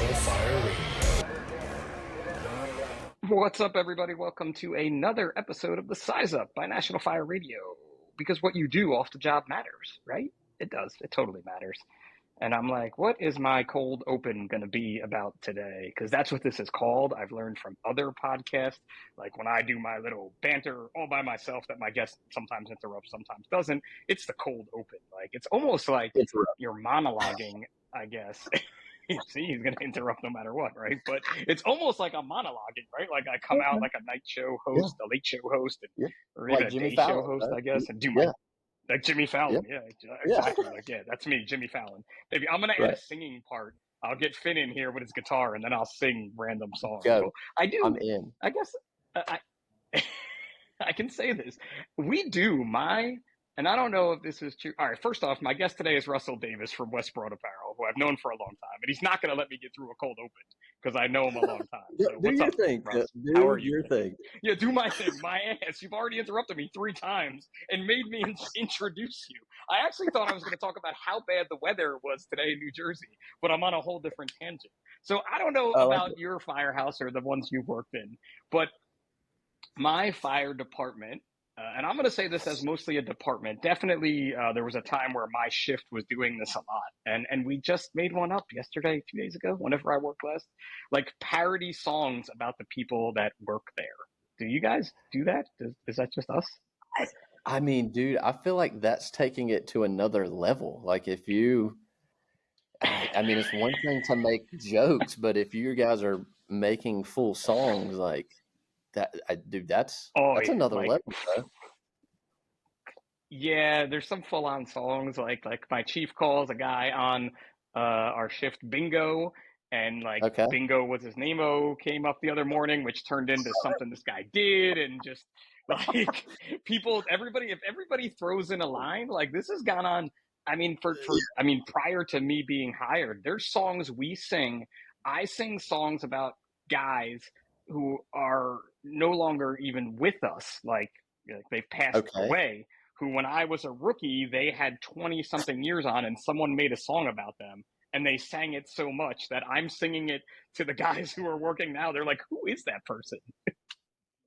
National Fire Radio. What's up, everybody? Welcome to another episode of The Size Up by National Fire Radio. Because what you do off the job matters, right? It does. It totally matters. And I'm like, what is my cold open going to be about today? Because that's what this is called. I've learned from other podcasts, like when I do my little banter all by myself that my guest sometimes interrupts, sometimes doesn't. It's the cold open. Like, it's almost like you're monologuing, I guess. See, he's going to interrupt no matter what, right? But it's almost like I'm monologuing, right? Like I come out like a night show host, a late show host, or even like a Jimmy day Fallon, show host, right? I guess, and do my like Jimmy Fallon. Yeah, exactly. Like, yeah, that's me, Jimmy Fallon. Maybe I'm going to add a singing part. I'll get Finn in here with his guitar, and then I'll sing random songs. Go. Well, I do. I'm in. I guess I can say this. We do and I don't know if this is true. All right, first off, my guest today is Russell Davis from West Broad Apparel, who I've known for a long time, and he's not going to let me get through a cold open because I know him a long time. So do what's your up, thing, Russ? do How are you? Your thing. Yeah, do my thing. My ass. You've already interrupted me 3 times and made me introduce you. I actually thought I was going to talk about how bad the weather was today in New Jersey, but I'm on a whole different tangent. So I don't know about your firehouse or the ones you've worked in, but my fire department, and I'm going to say this as mostly a department. Definitely, there was a time where my shift was doing this a lot, and we just made one up yesterday, 2 days ago, whenever I worked last, like parody songs about the people that work there. Do you guys do that? Is that just us? I mean, dude, I feel like that's taking it to another level. Like if you, I mean, it's one thing to make jokes, but if you guys are making full songs like that, dude, that's another level, bro. Yeah, there's some full-on songs like my chief calls a guy on our shift Bingo, and like Bingo was his name-o came up the other morning, which turned into something this guy did, and just like if everybody throws in a line, like this has gone on. I mean, prior to me being hired, there's songs we sing. I sing songs about guys who are no longer even with us, like they've passed away. Who, when I was a rookie, they had 20-something years on, and someone made a song about them, and they sang it so much that I'm singing it to the guys who are working now. They're like, who is that person?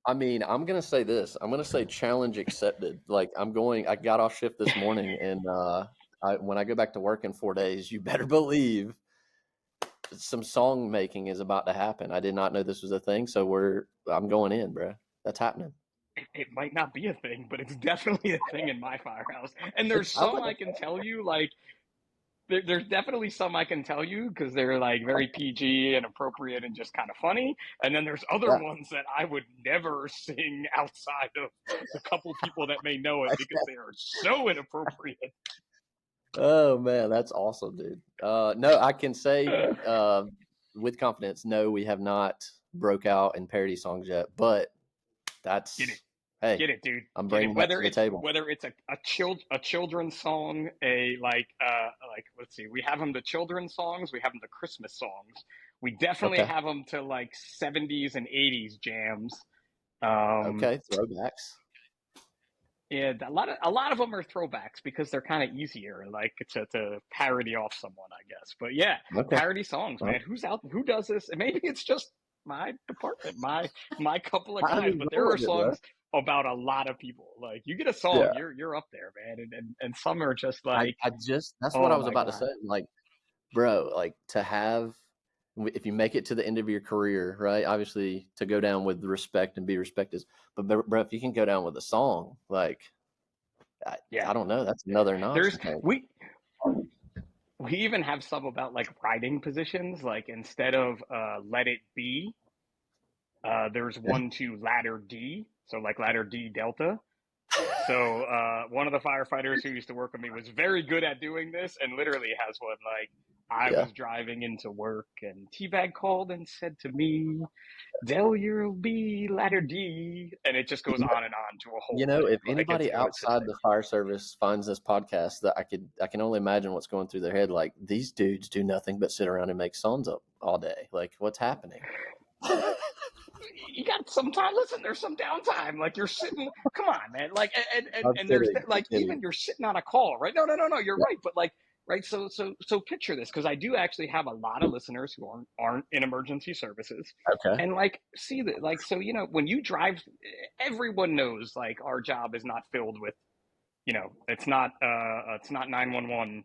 I mean, I'm going to say this. I'm going to say challenge accepted. Like I got off shift this morning, and when I go back to work in 4 days, you better believe some song making is about to happen. I did not know this was a thing, so I'm going in, bro. That's happening. It might not be a thing, but it's definitely a thing in my firehouse. And there's some I can tell you, like, there's definitely some I can tell you because they're like very PG and appropriate and just kind of funny. And then there's other ones that I would never sing outside of the couple people that may know it because they are so inappropriate. Oh man, that's awesome, dude. No, I can say with confidence, no, we have not broke out in parody songs yet, but that's get it, dude. I'm bringing that to the table. Whether it's a children's song, let's see, we have them to children's songs, we have them to Christmas songs. We definitely have them to like 70s and 80s jams. Throwbacks. Yeah, a lot of them are throwbacks because they're kind of easier, like to parody off someone, I guess. But yeah, parody songs, man. Who does this? And maybe it's just my department, my couple of guys, but there are songs about a lot of people. Like you get a song, you're up there, man. And some are just like that's what I was about to say. Like, bro, like to have, if you make it to the end of your career, right? Obviously, to go down with respect and be respected. But bro, if you can go down with a song, like, I don't know, that's another notch. We even have some about like riding positions. Like instead of let it be, there's one to ladder D. So like ladder D Delta. So one of the firefighters who used to work with me was very good at doing this and literally has one like, I was driving into work and T-Bag called and said to me, there you'll be ladder D. And it just goes on and on to a whole thing. If anybody outside the fire service finds this podcast, that I can only imagine what's going through their head. Like, these dudes do nothing but sit around and make songs up all day. Like, what's happening? You got some time. Listen, there's some downtime. Like you're sitting. Come on, man. Like and there's like even you're sitting on a call, right? No. You're right. But like right? So picture this, because I do actually have a lot of listeners who aren't in emergency services, Okay. and like see that, like, so when you drive, everyone knows like our job is not filled with, it's not 911.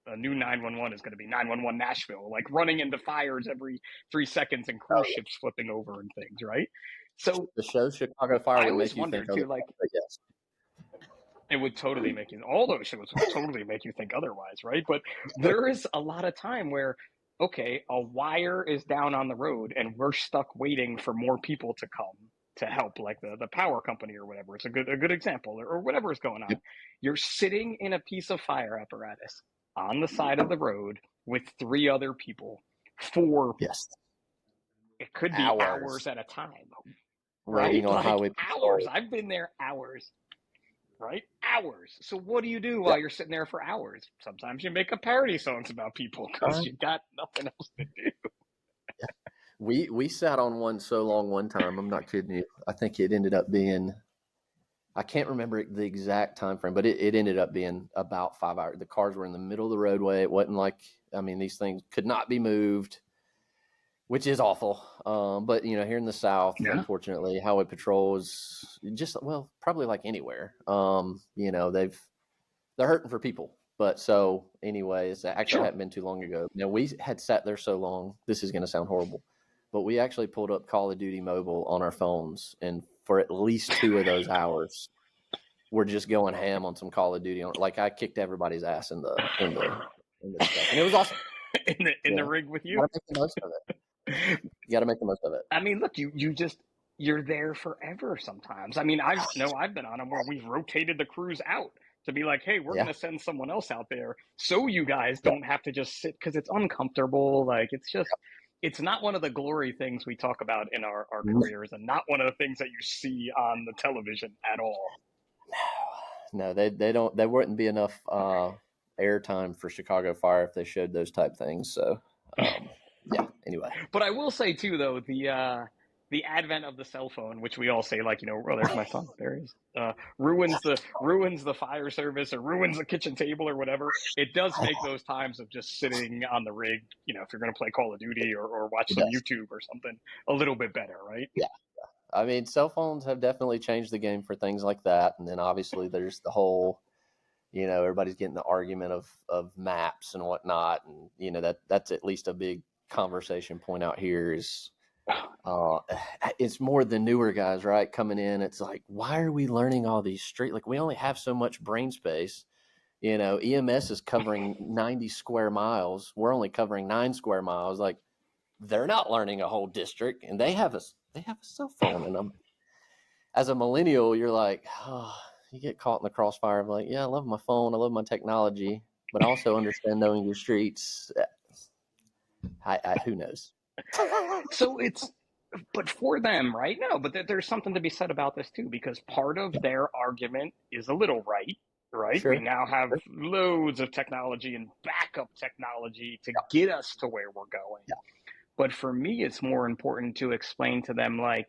A new 911 is going to be 911 Nashville, like running into fires every 3 seconds and cruise ships flipping over and things, right? So the show Chicago Fire I would always make you think wondered too, otherwise, like, but yes. it would totally make you, all those shows would totally make you think otherwise, right? But there is a lot of time where, okay, a wire is down on the road and we're stuck waiting for more people to come to help, like the power company or whatever. It's a good example, or whatever is going on. Yep. You're sitting in a piece of fire apparatus on the side of the road with 3 other people for, Yes. it could be hours at a time, right? Waiting on Like highway hours. patrol. I've been there hours. Right? Hours. So what do you do Yeah. while you're sitting there for hours? Sometimes you make up parody songs about people because you got nothing else to do. Yeah. We sat on one so long one time. I'm not kidding you. I think it ended up being, I can't remember the exact time frame, but it ended up being about 5 hours. The cars were in the middle of the roadway. It wasn't like, I mean, these things could not be moved, which is awful. But here in the South, Yeah. unfortunately, highway patrol is just, well, probably like anywhere. They're hurting for people. But so anyways, actually hadn't been too long ago. Now we had sat there so long, this is going to sound horrible, but we actually pulled up Call of Duty Mobile on our phones. And for at least 2 of those hours, we're just going ham on some Call of Duty. Like I kicked everybody's ass in the stuff. And it was awesome. in the rig with you. You got to make the most of it. You got to make the most of it. I mean, look, you're there forever sometimes. I mean, I've been on them where we've rotated the crews out to be like, hey, we're going to send someone else out there so you guys don't have to just sit, because it's uncomfortable. Like, it's just, it's not one of the glory things we talk about in our careers, and not one of the things that you see on the television at all. No, they wouldn't be enough airtime for Chicago Fire if they showed those type things. So, anyway. But I will say too, though, the advent of the cell phone, which we all say, like, oh, there's my son, there he is, ruins the fire service, or ruins the kitchen table or whatever. It does make those times of just sitting on the rig, if you're going to play Call of Duty or watch some YouTube or something, a little bit better, right? Yeah. I mean, cell phones have definitely changed the game for things like that. And then obviously there's the whole, everybody's getting the argument of maps and whatnot. And, that's at least a big conversation point out here is, it's more the newer guys, right? Coming in. It's like, why are we learning all these street? Like, we only have so much brain space. EMS is covering 90 square miles. We're only covering 9 square miles. Like, they're not learning a whole district, and they have a cell phone. And as a millennial, you're like, oh, you get caught in the crossfire of like, yeah, I love my phone, I love my technology, but I also understand knowing your streets. Who knows? So but for them, right? No, but there's something to be said about this too, because part of their argument is a little right? Sure. We now have loads of technology and backup technology to get us to where we're going. Yeah. But for me, it's more important to explain to them, like,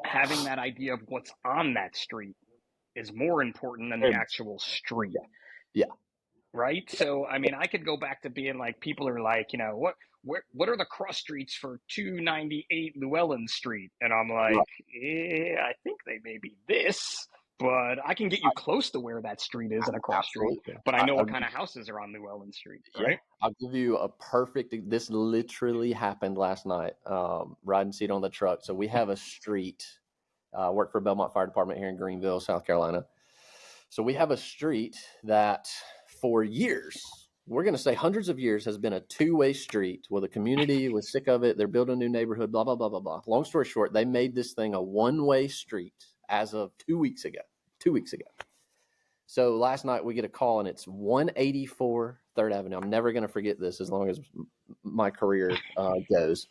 having that idea of what's on that street is more important than the actual street. Yeah. Right? So, I mean, I could go back to being like, people are like, what are the cross streets for 298 Llewellyn Street? And I'm like, I think they may be this, but I can get you close to where that street is in a cross street. But I know what kind of houses are on Llewellyn Street, right? Yeah. I'll give you a perfect, this literally happened last night, riding seat on the truck. So we have a street, work for Belmont Fire Department here in Greenville, South Carolina. So we have a street that for years, we're going to say hundreds of years, has been a two-way street. Well, the community was sick of it. They're building a new neighborhood, blah, blah, blah, blah, blah. Long story short, they made this thing a one-way street as of 2 weeks ago. 2 weeks ago. So last night we get a call, and it's 184 3rd Avenue. I'm never going to forget this as long as my career goes.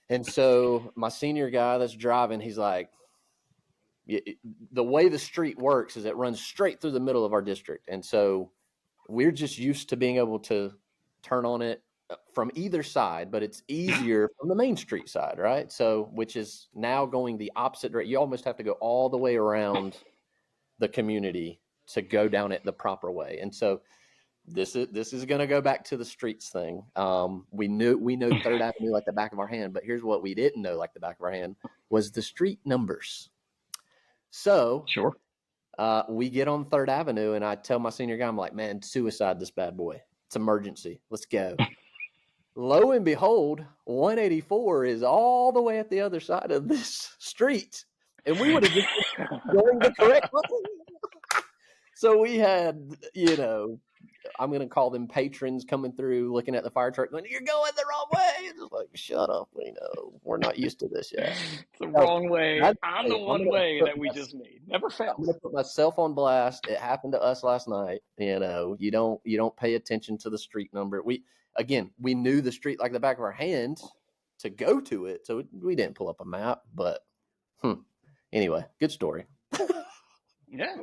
And so my senior guy that's driving, he's like, the way the street works is it runs straight through the middle of our district. And so we're just used to being able to turn on it from either side, but it's easier from the Main Street side, right? So, which is now going the opposite direction. You almost have to go all the way around the community to go down it the proper way. And so this is going to go back to the streets thing. We know Third Avenue like the back of our hand, but here's what we didn't know like the back of our hand was the street numbers. So sure. We get on Third Avenue, and I tell my senior guy, I'm like, man, suicide this bad boy. It's emergency. Let's go. Lo and behold, 184 is all the way at the other side of this street, and we would have just been going the correct way. So we had, I'm going to call them patrons coming through, looking at the fire truck, going, "You're going the wrong way." It's just like, shut up. We're not used to this yet. It's the wrong way on the one way that we just made. Never fails. I'm going to put myself on blast. It happened to us last night. You don't pay attention to the street number. We knew the street like the back of our hand to go to it. So we didn't pull up a map, but anyway, good story. Yeah.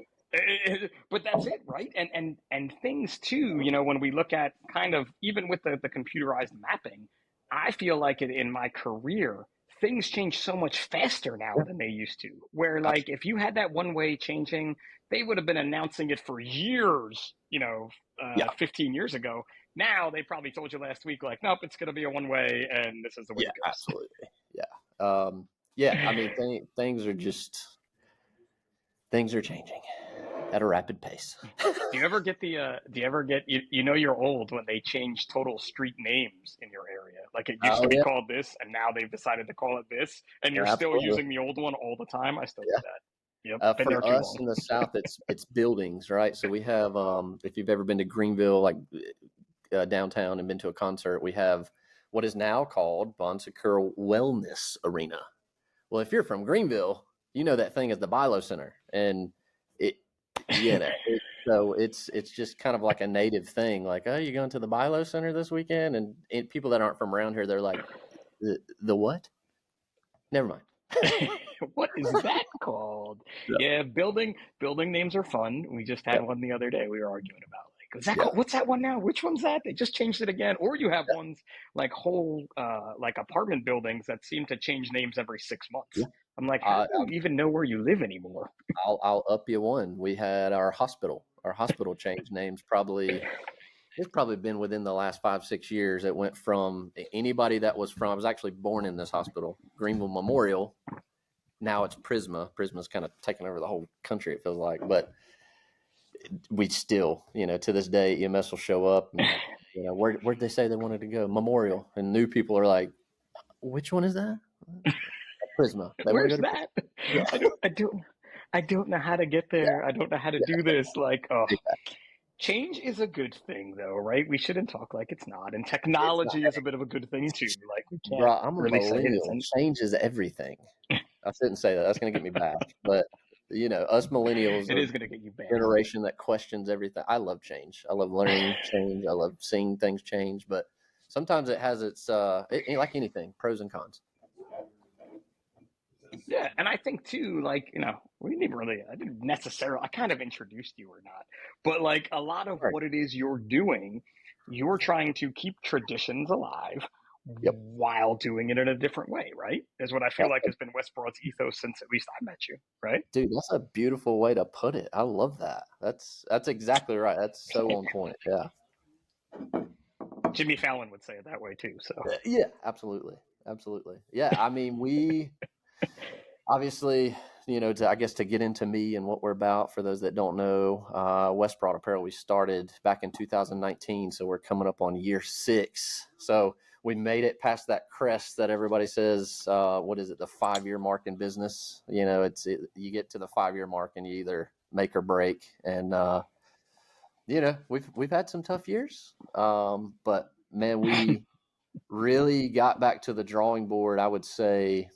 But that's it, right? And things too, when we look at kind of even with the computerized mapping, I feel like in my career, things change so much faster now than they used to. Where like if you had that one way changing, they would have been announcing it for years, 15 years ago. Now they probably told you last week, like, nope, it's going to be a one way, and this is the way it goes. Absolutely, yeah. I mean, things are changing at a rapid pace. Do you ever get you're old when they change total street names in your area? Like it used to be called this, and now they've decided to call it this, and you're still using the old one all the time. I still do that. Yep. For us in the South, it's buildings, right? So we have, if you've ever been to Greenville, like downtown, and been to a concert, we have what is now called Bon Secours Wellness Arena. Well, if you're from Greenville, you know that thing is the Bilo Center, and so it's just kind of like a native thing. Like, oh, you going to the Bilo Center this weekend? And people that aren't from around here, they're like, the what? Never mind. What is that called? Yeah, building names are fun. We just had one the other day. We were arguing about like, is that called, what's that one now? Which one's that? They just changed it again. Or you have ones like whole like apartment buildings that seem to change names every 6 months. Yeah. I'm like, how do you even know where you live anymore? I'll up you one. We had our hospital changed names it's probably been within the last 5-6 years. It went from anybody that was from, I was actually born in this hospital, Greenville Memorial. Now it's Prisma. Prisma's kind of taken over the whole country, it feels like. But we still, to this day, EMS will show up. And, where'd they say they wanted to go? Memorial. And new people are like, which one is that? Prisma. Where's that? Yeah. I don't know how to get there. Yeah. I don't know how to do this. Like, change is a good thing, though, right? We shouldn't talk like it's not. And technology is a bit of a good thing too. Like we can't. Bro, I'm really say it. Change is everything. I shouldn't say that. That's going to get me bashed. But us millennials, it is going to get you bashed. Generation that questions everything. I love change. I love learning change. I love seeing things change. But sometimes it has its like anything, pros and cons. Yeah, and I think too, like, I didn't necessarily, I kind of introduced you or not, but like a lot of what it is you're doing, you're trying to keep traditions alive while doing it in a different way, right? Is what I feel like has been West Broad's ethos since at least I met you, right? Dude, that's a beautiful way to put it. I love that. That's exactly right. That's so on point. Yeah. Jimmy Fallon would say it that way too. So yeah, absolutely. Yeah, I mean, we obviously, to get into me and what we're about, for those that don't know, West Broad Apparel, we started back in 2019, so we're coming up on year 6. So we made it past that crest that everybody says, what is it, the 5-year mark in business? You get to the 5-year mark and you either make or break. And, we've had some tough years, but man, we really got back to the drawing board. I would say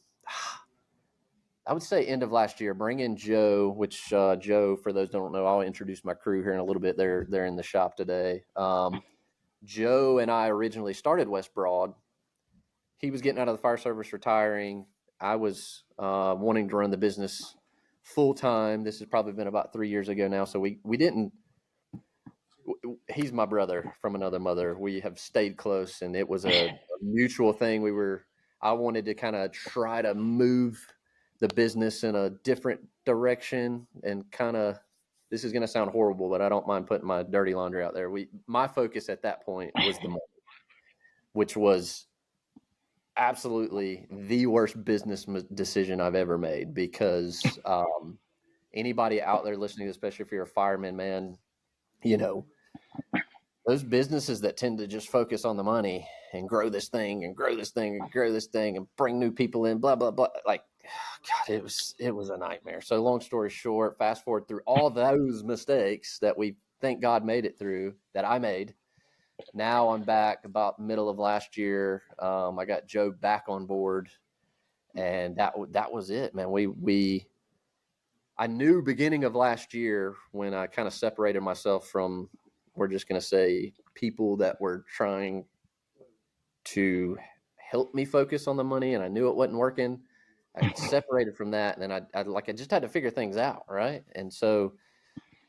end of last year, bring in Joe, which Joe, for those who don't know, I'll introduce my crew here in a little bit. They're in the shop today. Joe and I originally started West Broad. He was getting out of the fire service, retiring. I was wanting to run the business full time. This has probably been about 3 years ago now. So we didn't. He's my brother from another mother. We have stayed close, and it was a mutual thing. I wanted to kind of try to move the business in a different direction and kind of this is going to sound horrible, but I don't mind putting my dirty laundry out there. My focus at that point was the money, which was absolutely the worst business decision I've ever made, because anybody out there listening, especially if you're a fireman, man, you know, those businesses that tend to just focus on the money and grow this thing and grow this thing and grow this thing and bring new people in, blah, blah, blah. Like, God, it was a nightmare. So long story short, fast forward through all those mistakes that we thank God made it through, that I made. Now I'm back about middle of last year. I got Joe back on board, and that was it, man. I knew beginning of last year, when I kind of separated myself from, we're just going to say, people that were trying to help me focus on the money, and I knew it wasn't working. I separated from that, and then I just had to figure things out, right? And so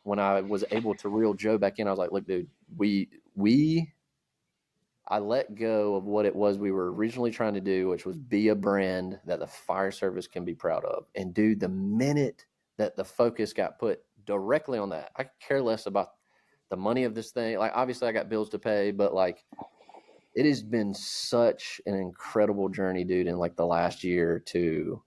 when I was able to reel Joe back in, I was like, look, dude, I let go of what it was we were originally trying to do, which was be a brand that the fire service can be proud of. And dude, the minute that the focus got put directly on that, I care less about the money of this thing. Like, obviously I got bills to pay, but like, it has been such an incredible journey, dude, in like the last year to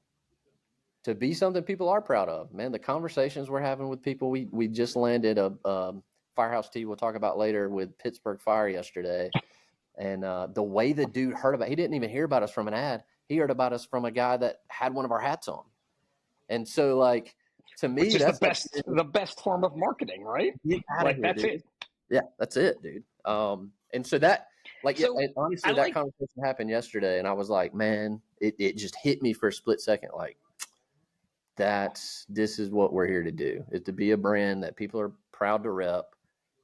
be something people are proud of, man. The conversations we're having with people, we just landed a Firehouse Tea we'll talk about later with Pittsburgh Fire yesterday. And the way the dude heard about, he didn't even hear about us from an ad. He heard about us from a guy that had one of our hats on. And so, like, to me, which is that's the best form of marketing, right? Like, that's dude. it. Yeah, that's it, dude. And so that, like, So, yeah, honestly, that conversation happened yesterday, and I was like, man, it just hit me for a split second, like, this is what we're here to do, is to be a brand that people are proud to rep,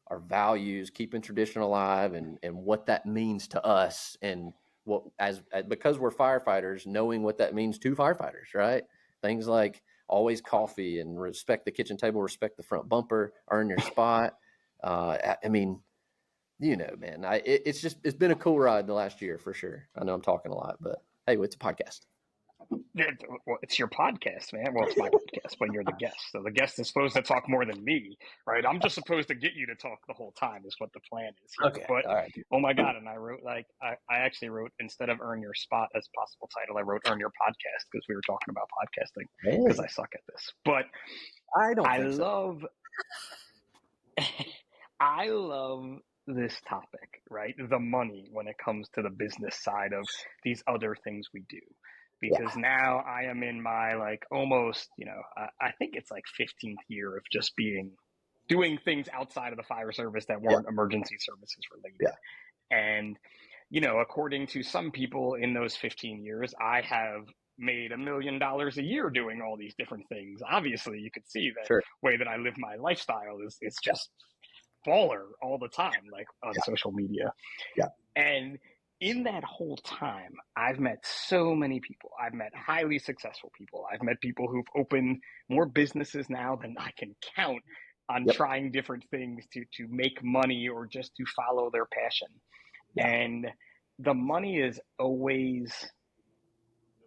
our values, keeping tradition alive, and what that means to us, and what because we're firefighters, knowing what that means to firefighters, right? Things like always coffee, and respect the kitchen table, respect the front bumper, earn your spot. I mean, you know, man, it's been a cool ride the last year for sure. I know I'm talking a lot, but hey, it's a podcast. Well, it's your podcast, man. Well, it's my podcast, but you're the guest. So the guest is supposed to talk more than me, right? I'm just supposed to get you to talk the whole time is what the plan is here. Okay. But, all right. Oh my God. And I wrote, like, I actually wrote, instead of Earn Your Spot as possible title, I wrote Earn Your Podcast, because we were talking about podcasting, because I suck at this. But I don't think love, I love this topic, right? The money, when it comes to the business side of these other things we do. Because now I am in my, like, almost, I think it's like 15th year of just doing things outside of the fire service that weren't emergency services related. And, according to some people in those 15 years, I have made $1 million a year doing all these different things. Obviously, you could see that way that I live my lifestyle is just baller all the time, like on social media. And in that whole time, I've met so many people. I've met highly successful people. I've met people who've opened more businesses now than I can count on trying different things to make money or just to follow their passion. And the money is always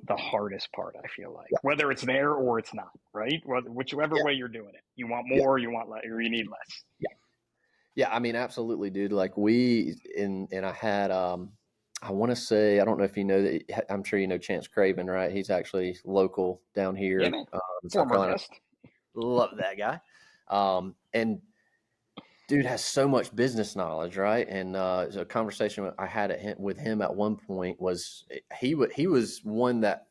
the hardest part, I feel like, whether it's there or it's not, right? Whichever way you're doing it, you want more, you want less, or you need less. Yeah, I mean, absolutely, dude. Like, and I had, I want to say, I don't know if you know that, I'm sure you know Chance Craven, right? He's actually local down here. Yeah, man. Former guest. Love that guy. And dude has so much business knowledge, right? And a conversation I had with him at one point was he was one that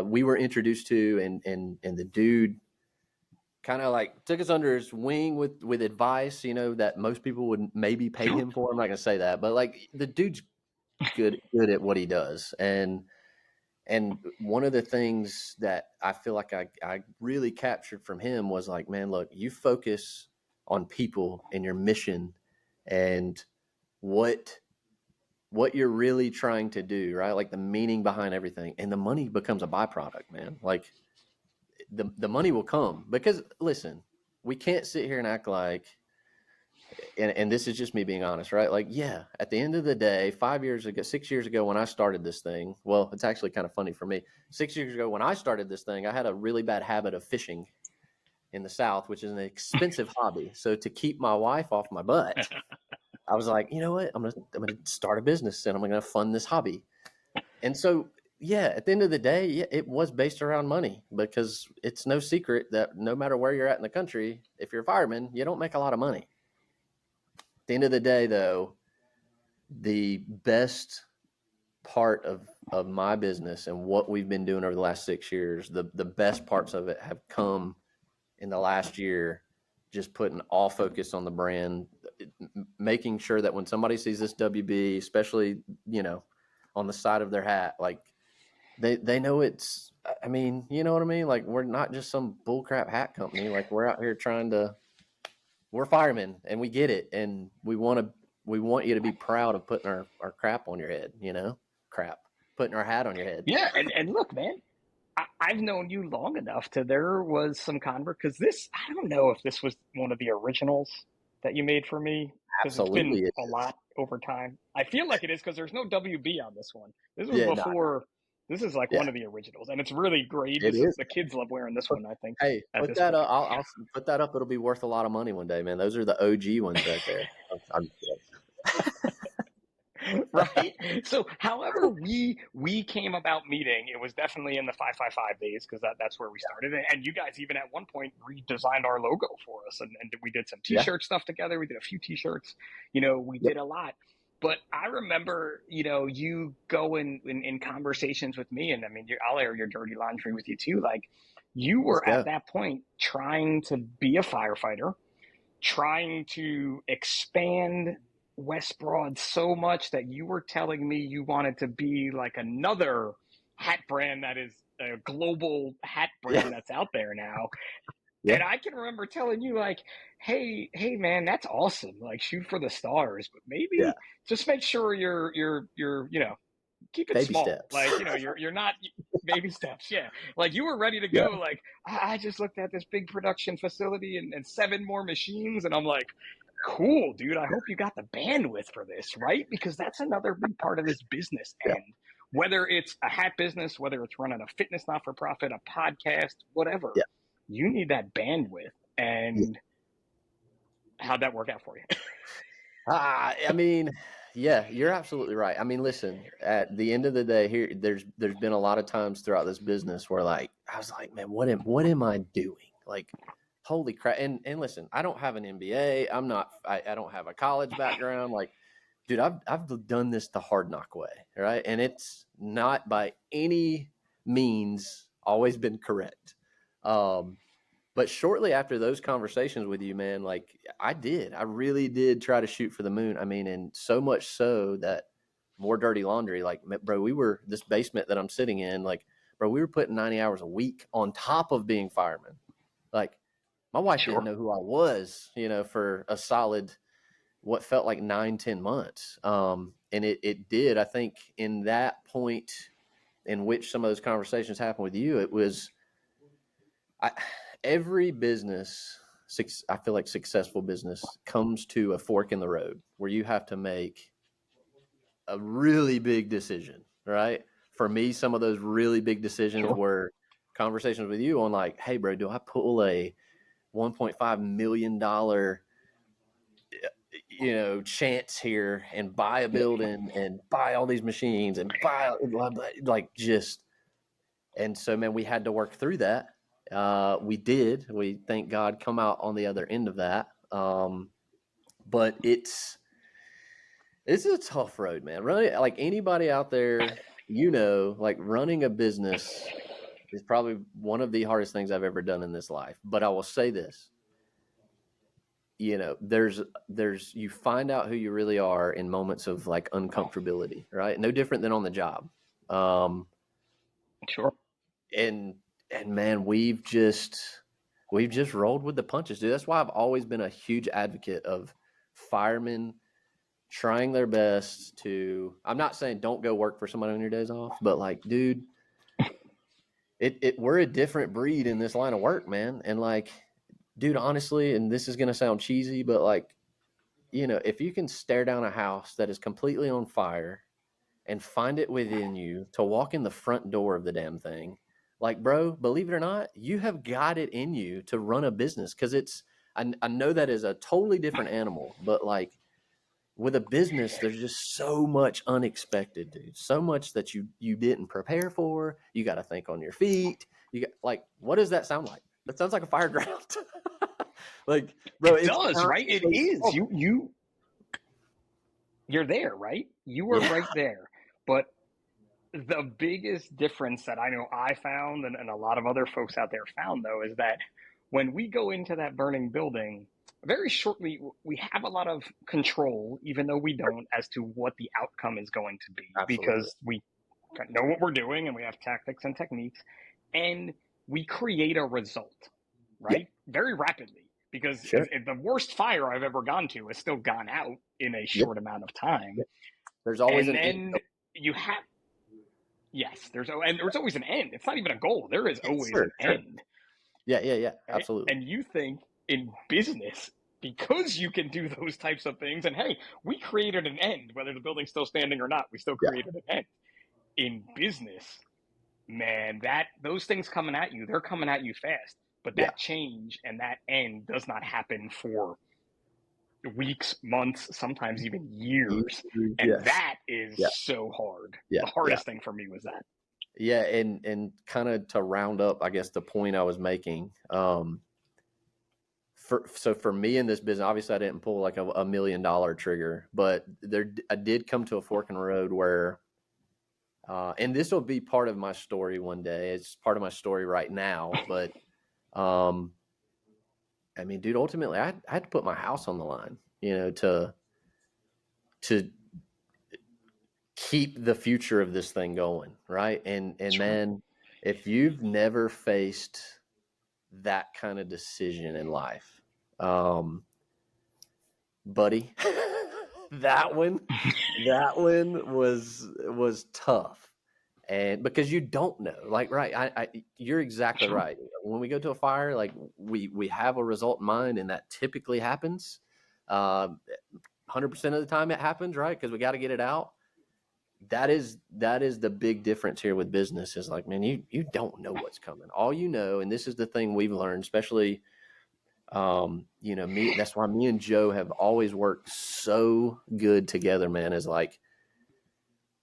we were introduced to, and the dude kind of like took us under his wing with advice, that most people would maybe pay him for. I'm not gonna say that, but like, the dude's good at what he does. And one of the things that I feel like I really captured from him was like, man, look, you focus on people and your mission and what you're really trying to do, right? Like the meaning behind everything, and the money becomes a byproduct, man. Like, the money will come, because listen, we can't sit here and act like, and this is just me being honest, right? Like, yeah, at the end of the day, 6 years ago when I started this thing, well, it's actually kind of funny for me. 6 years ago when I started this thing, I had a really bad habit of fishing. in the South, which is an expensive hobby. So to keep my wife off my butt, I was like, you know what? I'm gonna start a business and I'm gonna fund this hobby. And so, yeah, at the end of the day, yeah, it was based around money, because it's no secret that no matter where you're at in the country, if you're a fireman, you don't make a lot of money. At the end of the day, though, the best part of my business and what we've been doing over the last 6 years, the best parts of it have come in the last year, just putting all focus on the brand, making sure that when somebody sees this WB, especially, on the side of their hat, like they know it's, I mean, you know what I mean? Like, we're not just some bullcrap hat company. Like, we're out here we're firemen, and we get it. And we want you to be proud of putting our crap on your head, putting our hat on your head. Yeah, and look, man, I've known you long enough to there was some convert, because this, I don't know if this was one of the originals that you made for me, because it's been Absolutely, it a is. lot over time. I feel like it is, because there's no WB on this one. This was Yeah, no, before. This is like yeah, one of the originals, and it's really great. it This is, is. the kids love wearing this Put, one, I think, hey, at put this that up. point. I'll put that up. It'll be worth a lot of money one day, man. Those are the OG ones right there. I'm Right. So, however we came about meeting, it was definitely in the 555 days, because that's where we started. And you guys even at one point redesigned our logo for us, and we did some yeah. T-shirt stuff together. We did a few T-shirts. We Yep. did a lot. But I remember, you go in conversations with me, and I mean, I'll air your dirty laundry with you too. Like, you Let's were go. at that point trying to be a firefighter, trying to expand West Broad so much that you were telling me you wanted to be like another hat brand that is a global hat Yeah. brand that's out there now. Yeah. And I can remember telling you, like, hey man, that's awesome. Like, shoot for the stars, but Yeah. maybe just make sure you're keep it Baby small. steps. Like, you're not baby steps. Yeah. Like, you were ready to Yeah. go. Like, I just looked at this big production facility and 7 more machines. And I'm like, cool, dude. I hope you got the bandwidth for this, right? Because that's another big part of this business. Yeah. And whether it's a hat business, whether it's running a fitness not for profit, a podcast, whatever, Yeah. you need that bandwidth. Yeah. And how'd that work out for you? I mean, yeah, you're absolutely right. I mean, listen, at the end of the day, there's been a lot of times throughout this business where, like, I was like, man, what am I doing? Like, holy crap. And listen, I don't have an MBA. I don't have a college background. Like, dude, I've done this the hard knock way, right? And it's not by any means always been correct. But shortly after those conversations with you, man, like, I really did try to shoot for the moon. I mean, and so much so that more dirty laundry, like, bro, this basement that I'm sitting in, like, bro, we were putting 90 hours a week on top of being firemen. Like, my wife didn't Sure. know who I was, for a solid, what felt like 9-10 months. And it did, I think, in that point in which some of those conversations happened with you, it was, every business, I feel like successful business comes to a fork in the road where you have to make a really big decision, right? For me, some of those really big decisions Sure. were conversations with you on, like, hey, bro, do I pull a $1.5 million, chance here and buy a building and buy all these machines and buy, like, just, and so, man, we had to work through that. We did. We, thank God, come out on the other end of that. But it's a tough road, man. Running, like, anybody out there, like, running a business is probably one of the hardest things I've ever done in this life. But I will say this, there's you find out who you really are in moments of, like, uncomfortability, right? No different than on the job. Sure. And man, we've just rolled with the punches, dude. That's why I've always been a huge advocate of firemen trying their best to, I'm not saying don't go work for somebody on your days off, but, like, dude, we're a different breed in this line of work, man. And, like, dude, honestly, and this is going to sound cheesy, but, like, if you can stare down a house that is completely on fire and find it within you to walk in the front door of the damn thing, like, bro, believe it or not, you have got it in you to run a business. Cause I know that is a totally different animal, but like with a business, there's just so much unexpected, dude. So much that you didn't prepare for. You got to think on your feet. You got like, what does that sound like? That sounds like a fire ground. Like, bro, It it's does, right? It is. You're there, right? You are right there. But the biggest difference that I know I found, and a lot of other folks out there found, though, is that when we go into that burning building, very shortly, we have a lot of control, even though we don't, as to what the outcome is going to be. Absolutely. Because we know what we're doing and we have tactics and techniques, and we create a result, right? Very rapidly. Because if the worst fire I've ever gone to has still gone out in a short amount of time. There's always and then you have there's always an end. It's not even a goal. There is always an end. Yeah, right? absolutely. And you think in business, because you can do those types of things, and hey, we created an end, whether the building's still standing or not, we still created an end. In business, man, those things coming at you, they're coming at you fast. But that change and that end does not happen for weeks, months, sometimes even years. And that is so hard. The hardest thing for me was that. Yeah. And kind of to round up, I guess, the point I was making, so for me in this business, obviously I didn't pull like a $1 million trigger, but I did come to a fork in the road where, and this will be part of my story one day. It's part of my story right now, but, I mean, dude, ultimately I had to put my house on the line, to keep the future of this thing going. Right. And man, if you've never faced that kind of decision in life, buddy, that one was tough. And because you don't know, like, right. You're exactly right. When we go to a fire, like we have a result in mind, and that typically happens. 100% of the time it happens, right? Because we got to get it out. That is the big difference here with business is like, man, you don't know what's coming. All you know, and this is the thing we've learned, especially, me, that's why me and Joe have always worked so good together, man, is like,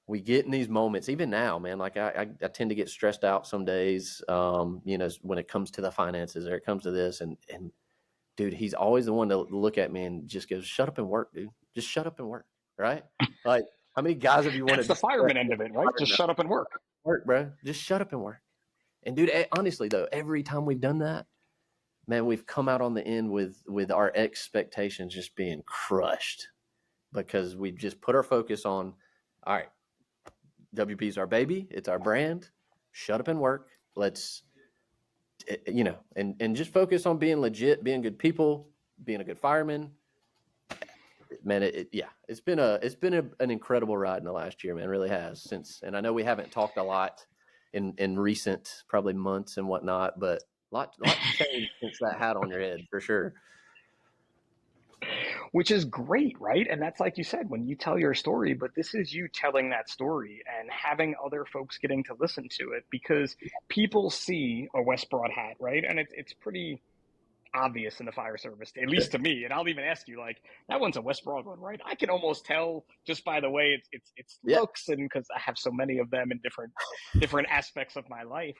we get in these moments, even now, man, like I tend to get stressed out some days, when it comes to the finances or it comes to this, and dude, he's always the one to look at me and just goes, shut up and work, dude. Just shut up and work. Right. Like, how many guys have you wanted? That's the fireman end of it, right? Just shut up and work. Work, bro. Just shut up and work. And dude, honestly though, every time we've done that, man, we've come out on the end with our expectations just being crushed because we've just put our focus on, all right, WP's our baby. It's our brand. Shut up and work. Let's, and just focus on being legit, being good people, being a good fireman. Man, it's been an incredible ride in the last year, man. It really has and I know we haven't talked a lot in recent probably months and whatnot, but lot changed since that hat on your head for sure. Which is great, right? And that's like you said, when you tell your story, but this is you telling that story and having other folks getting to listen to it, because people see a West Broad hat, right? And it's pretty obvious in the fire service, at least to me. And I'll even ask you, like, that one's a West Broad one, right? I can almost tell just by the way it's looks, and because I have so many of them in different aspects of my life,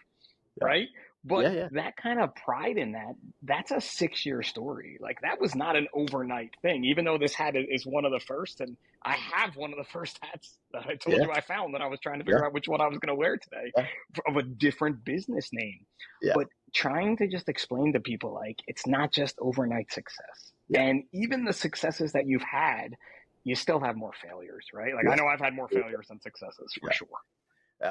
right? But that kind of pride in that's a 6-year story. Like, that was not an overnight thing, even though this hat is one of the first, and I have one of the first hats that I told you I found that I was trying to figure out which one I was going to wear today of a different business name. But trying to just explain to people, like, it's not just overnight success. And even the successes that you've had, you still have more failures, right? Like, I know I've had more failures than successes for sure.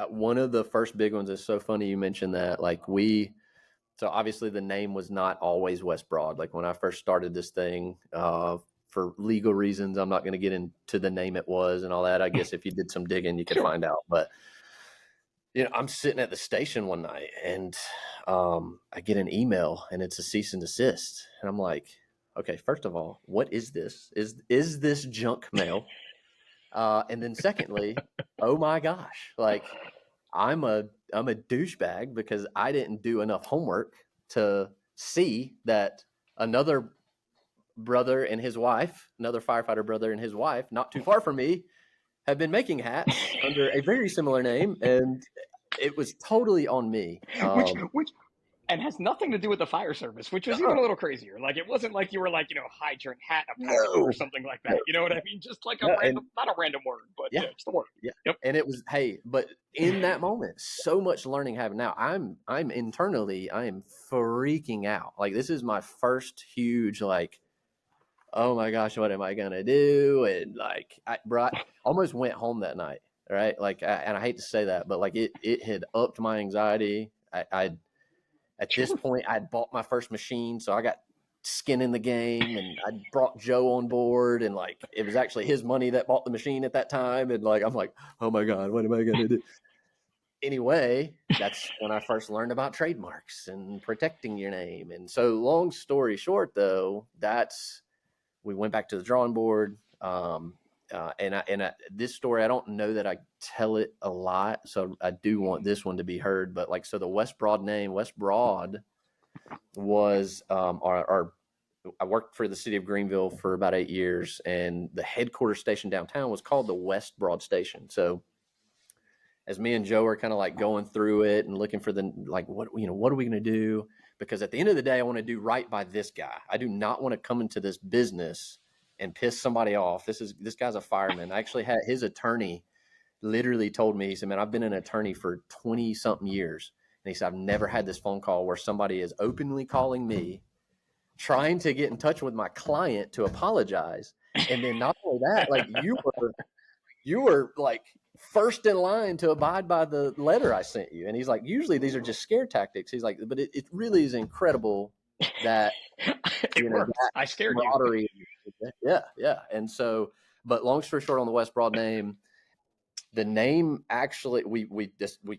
One of the first big ones is so funny you mentioned that. Like, so obviously the name was not always West Broad. Like, when I first started this thing, for legal reasons, I'm not going to get into the name it was and all that. I guess if you did some digging, you could find out. But I'm sitting at the station one night and I get an email and it's a cease and desist, and I'm like, okay, first of all, what is this? Is this junk mail? And then secondly, oh my gosh, like, I'm a douchebag because I didn't do enough homework to see that another brother and his wife, another firefighter brother and his wife, not too far from me, have been making hats under a very similar name, and it was totally on me. which and has nothing to do with the fire service, which was even a little crazier. Like, it wasn't like you were like, hide your hat in a packet or No, something like no, that. You know what I mean? Just like a no, and random, not a random word, but yeah, just a word. yeah, Yep. and it was, hey, but in that moment, so much learning happened. Now I'm internally, I am freaking out. Like, this is my first huge, like, oh my gosh, what am I gonna do? And like, I almost went home that night, right? Like, and I hate to say that, but like, it had upped my anxiety. I At this point, I'd bought my first machine, so I got skin in the game, and I brought Joe on board, and like, it was actually his money that bought the machine at that time, and like, I'm like, oh my god, what am I gonna do? Anyway, that's when I first learned about trademarks and protecting your name. And so, long story short, though, we went back to the drawing board. This story, I don't know that I tell it a lot, so I do want this one to be heard. But like, so the West Broad name, West Broad, was I worked for the city of Greenville for about 8 years, and the headquarters station downtown was called the West Broad Station. So as me and Joe are kind of like going through it and looking for what are we going to do? Because at the end of the day, I want to do right by this guy. I do not want to come into this business and piss somebody off. This guy's a fireman. I actually had his attorney literally told me, he said, man, I've been an attorney for 20 something years. And he said, I've never had this phone call where somebody is openly calling me, trying to get in touch with my client to apologize. And then not only that, like, you were like first in line to abide by the letter I sent you. And he's like, usually these are just scare tactics. He's like, but it really is incredible that, it worked. that I scared camaraderie. Yeah. Yeah. And so, but long story short, on the West Broad name, the name actually, we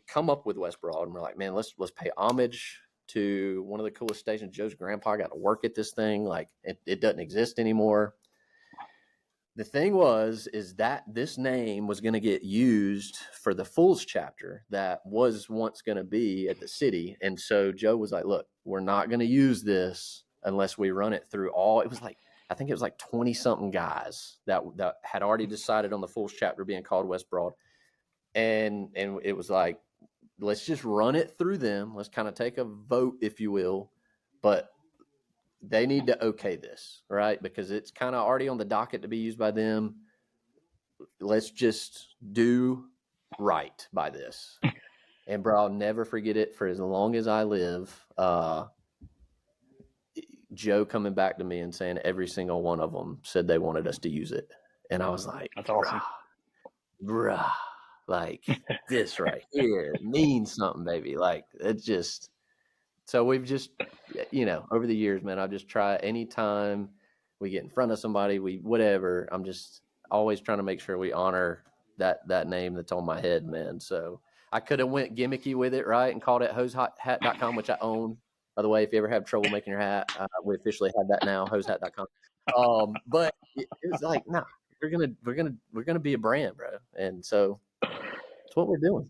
come up with West Broad, and we're like, man, let's pay homage to one of the coolest stations. Joe's grandpa got to work at this thing. Like, it doesn't exist anymore. The thing is that this name was going to get used for the Fools chapter that was once going to be at the city. And so Joe was like, look, we're not going to use this unless we run it through I think it was like 20 something guys that had already decided on the Fools chapter being called West Broad. And it was like, let's just run it through them. Let's kind of take a vote, if you will, but they need to okay this, right? Because it's kind of already on the docket to be used by them. Let's just do right by this. And bro, I'll never forget it for as long as I live. Joe coming back to me and saying every single one of them said they wanted us to use it. And I was like, that's awesome. Bruh, like, this right here means something, baby. Like, it just, so we've just, over the years, man, I've just tried, anytime we get in front of somebody, whatever, I'm just always trying to make sure we honor that name that's on my head, man. So I could have went gimmicky with it, right, and called it hosehat.com, which I own. By the way, if you ever have trouble making your hat, we officially have that now, hosehat.com. But it was like, nah, we're gonna be a brand, bro. And so that's what we're doing.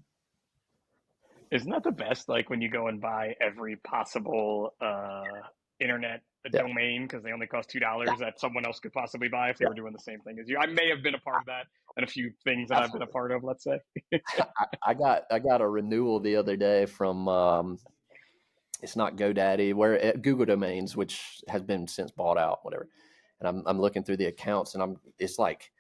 Isn't that the best? Like, when you go and buy every possible internet domain because they only cost $2 that someone else could possibly buy if they were doing the same thing as you. I may have been a part of that and a few things that I've been a part of, let's say. I got a renewal the other day from it's not GoDaddy, where Google Domains, which has been since bought out, whatever. And I'm looking through the accounts, and it's like,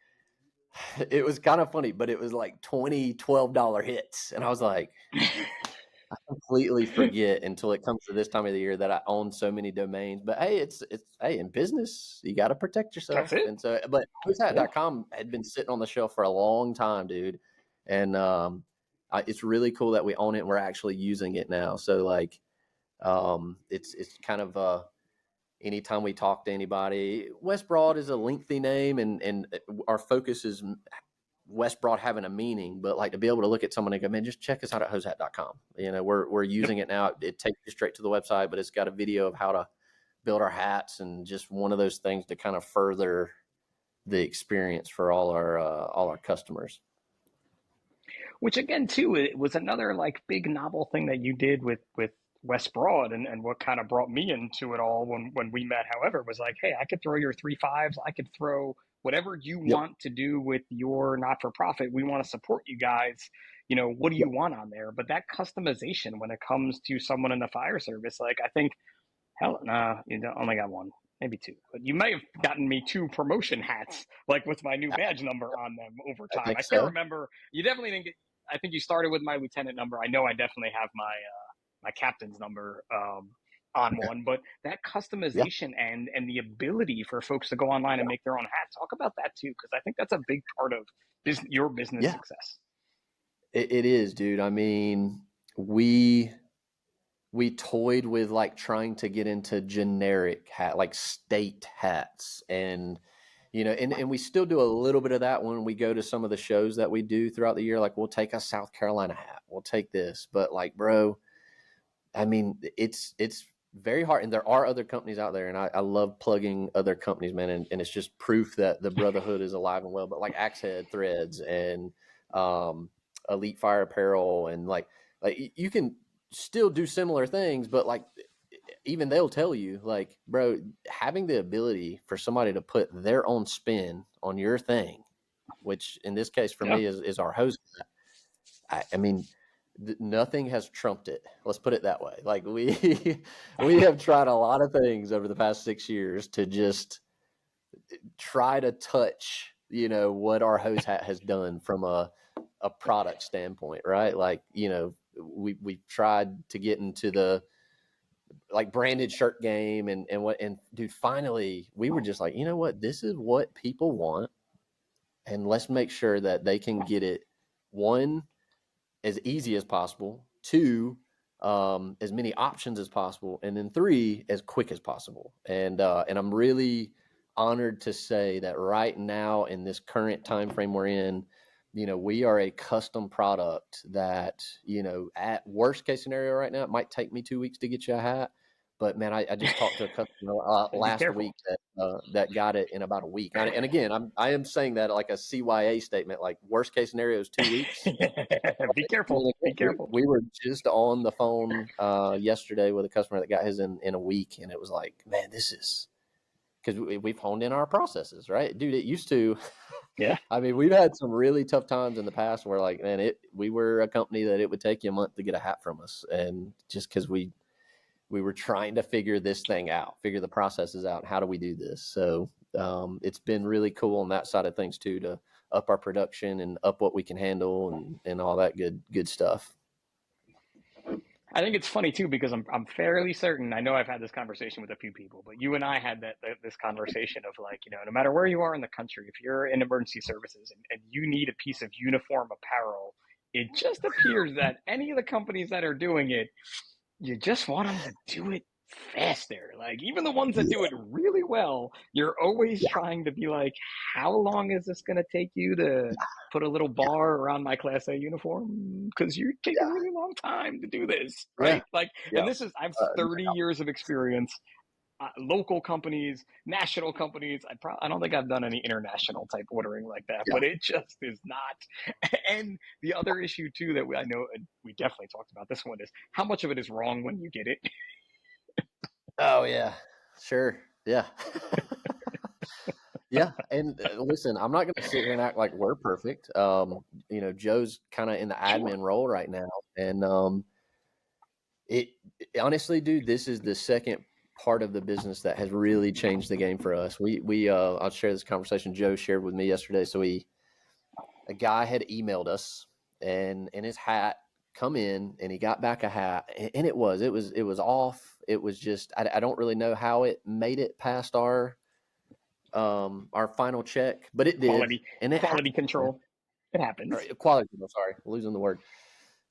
it was kind of funny, but it was like $12 hits. And I was like, I completely forget until it comes to this time of the year that I own so many domains. But hey, it's hey, in business, you got to protect yourself. That's it. And so, but hosehat.com had been sitting on the shelf for a long time, dude. And it's really cool that we own it and we're actually using it now. So like, it's kind of anytime we talk to anybody, West Broad is a lengthy name, and our focus is West Broad having a meaning, but like to be able to look at someone and go, man, just check us out at hosehat.com. We're using it now. It takes you straight to the website, but it's got a video of how to build our hats, and just one of those things to kind of further the experience for all our customers. Which again, too, it was another like big novel thing that you did with West Broad, and what kind of brought me into it all when we met, however, was like, hey, I could throw your 3.5s, I could throw whatever you Yep. want to do with your not for profit. We want to support you guys. What do Yep. you want on there? But that customization when it comes to someone in the fire service, like I think, hell, nah, only got one, maybe two. But you may have gotten me two promotion hats, like with my new badge number on them over I time. think I can't so. remember. You definitely didn't get. I think you started with my lieutenant number. I know I definitely have my captain's number on Okay. one. But that Yeah. customization and the ability for folks to go online and make their own hats. Talk about that too, because I think that's a big part of your business Yeah. success. It is, dude. I mean, we toyed with like trying to get into generic hat, like state hats, and and we still do a little bit of that when we go to some of the shows that we do throughout the year. Like we'll take a South Carolina hat, we'll take this, but like, bro, I mean, it's very hard, and there are other companies out there, and I love plugging other companies, man, and it's just proof that the brotherhood is alive and well. But like Axe Head Threads and um, Elite Fire Apparel, and like you can still do similar things, but like even they'll tell you, like, bro, having the ability for somebody to put their own spin on your thing, which in this case for Yeah. me is our host. I mean, nothing has trumped it. Let's put it that way. Like we have tried a lot of things over the past 6 years to just try to touch, what our hose hat has done from a product standpoint, right? Like, we've tried to get into the like branded shirt game and dude, finally we were just like, you know what, this is what people want, and let's make sure that they can get it, one, as easy as possible, two, as many options as possible, and then three, as quick as possible. And I'm really honored to say that right now in this current time frame we're in, we are a custom product that, at worst case scenario right now, it might take me 2 weeks to get you a hat. But man, I just talked to a customer Be last careful. week that got it in about a week. And again, I am saying that like a CYA statement, like worst case scenario is 2 weeks. Be careful. Be careful. We were just on the phone yesterday with a customer that got his in a week, and it was like, man, this is because we've honed in our processes, right, dude? It used to. Yeah. I mean, we've had some really tough times in the past where, like, man, we were a company that it would take you a month to get a hat from us, and just because we were trying to figure this thing out, figure the processes out. How do we do this? So it's been really cool on that side of things too, to up our production and up what we can handle and all that good stuff. I think it's funny too because I'm fairly certain. I know I've had this conversation with a few people, but you and I had this conversation of like, no matter where you are in the country, if you're in emergency services and you need a piece of uniform apparel, it just appears that any of the companies that are doing it, you just want them to do it faster. Like even the ones that do Yeah, it really well, you're always yeah, trying to be like, how long is this going to take you to put a little yeah, bar around my Class A uniform? Because you take a yeah, really long time to do this, yeah, right? Like, yeah. and this is I've No 30 doubt. years of experience. Local companies, national companies. I don't think I've done any international type ordering like that, Yeah. but it just is not. And the other issue too that I know we definitely talked about this one is how much of it is wrong when you get it. Oh yeah, sure. Yeah. Yeah, and listen, I'm not going to sit here and act like we're perfect. Joe's kind of in the Sure. admin role right now, and it honestly, dude, this is the second part of the business that has really changed the game for us. I'll share this conversation Joe shared with me yesterday. So a guy had emailed us and his hat come in, and he got back a hat, and it was off. It was just I don't really know how it made it past our final check, but it did, quality and it quality happened. control. It happens. Or quality control, sorry, losing the word.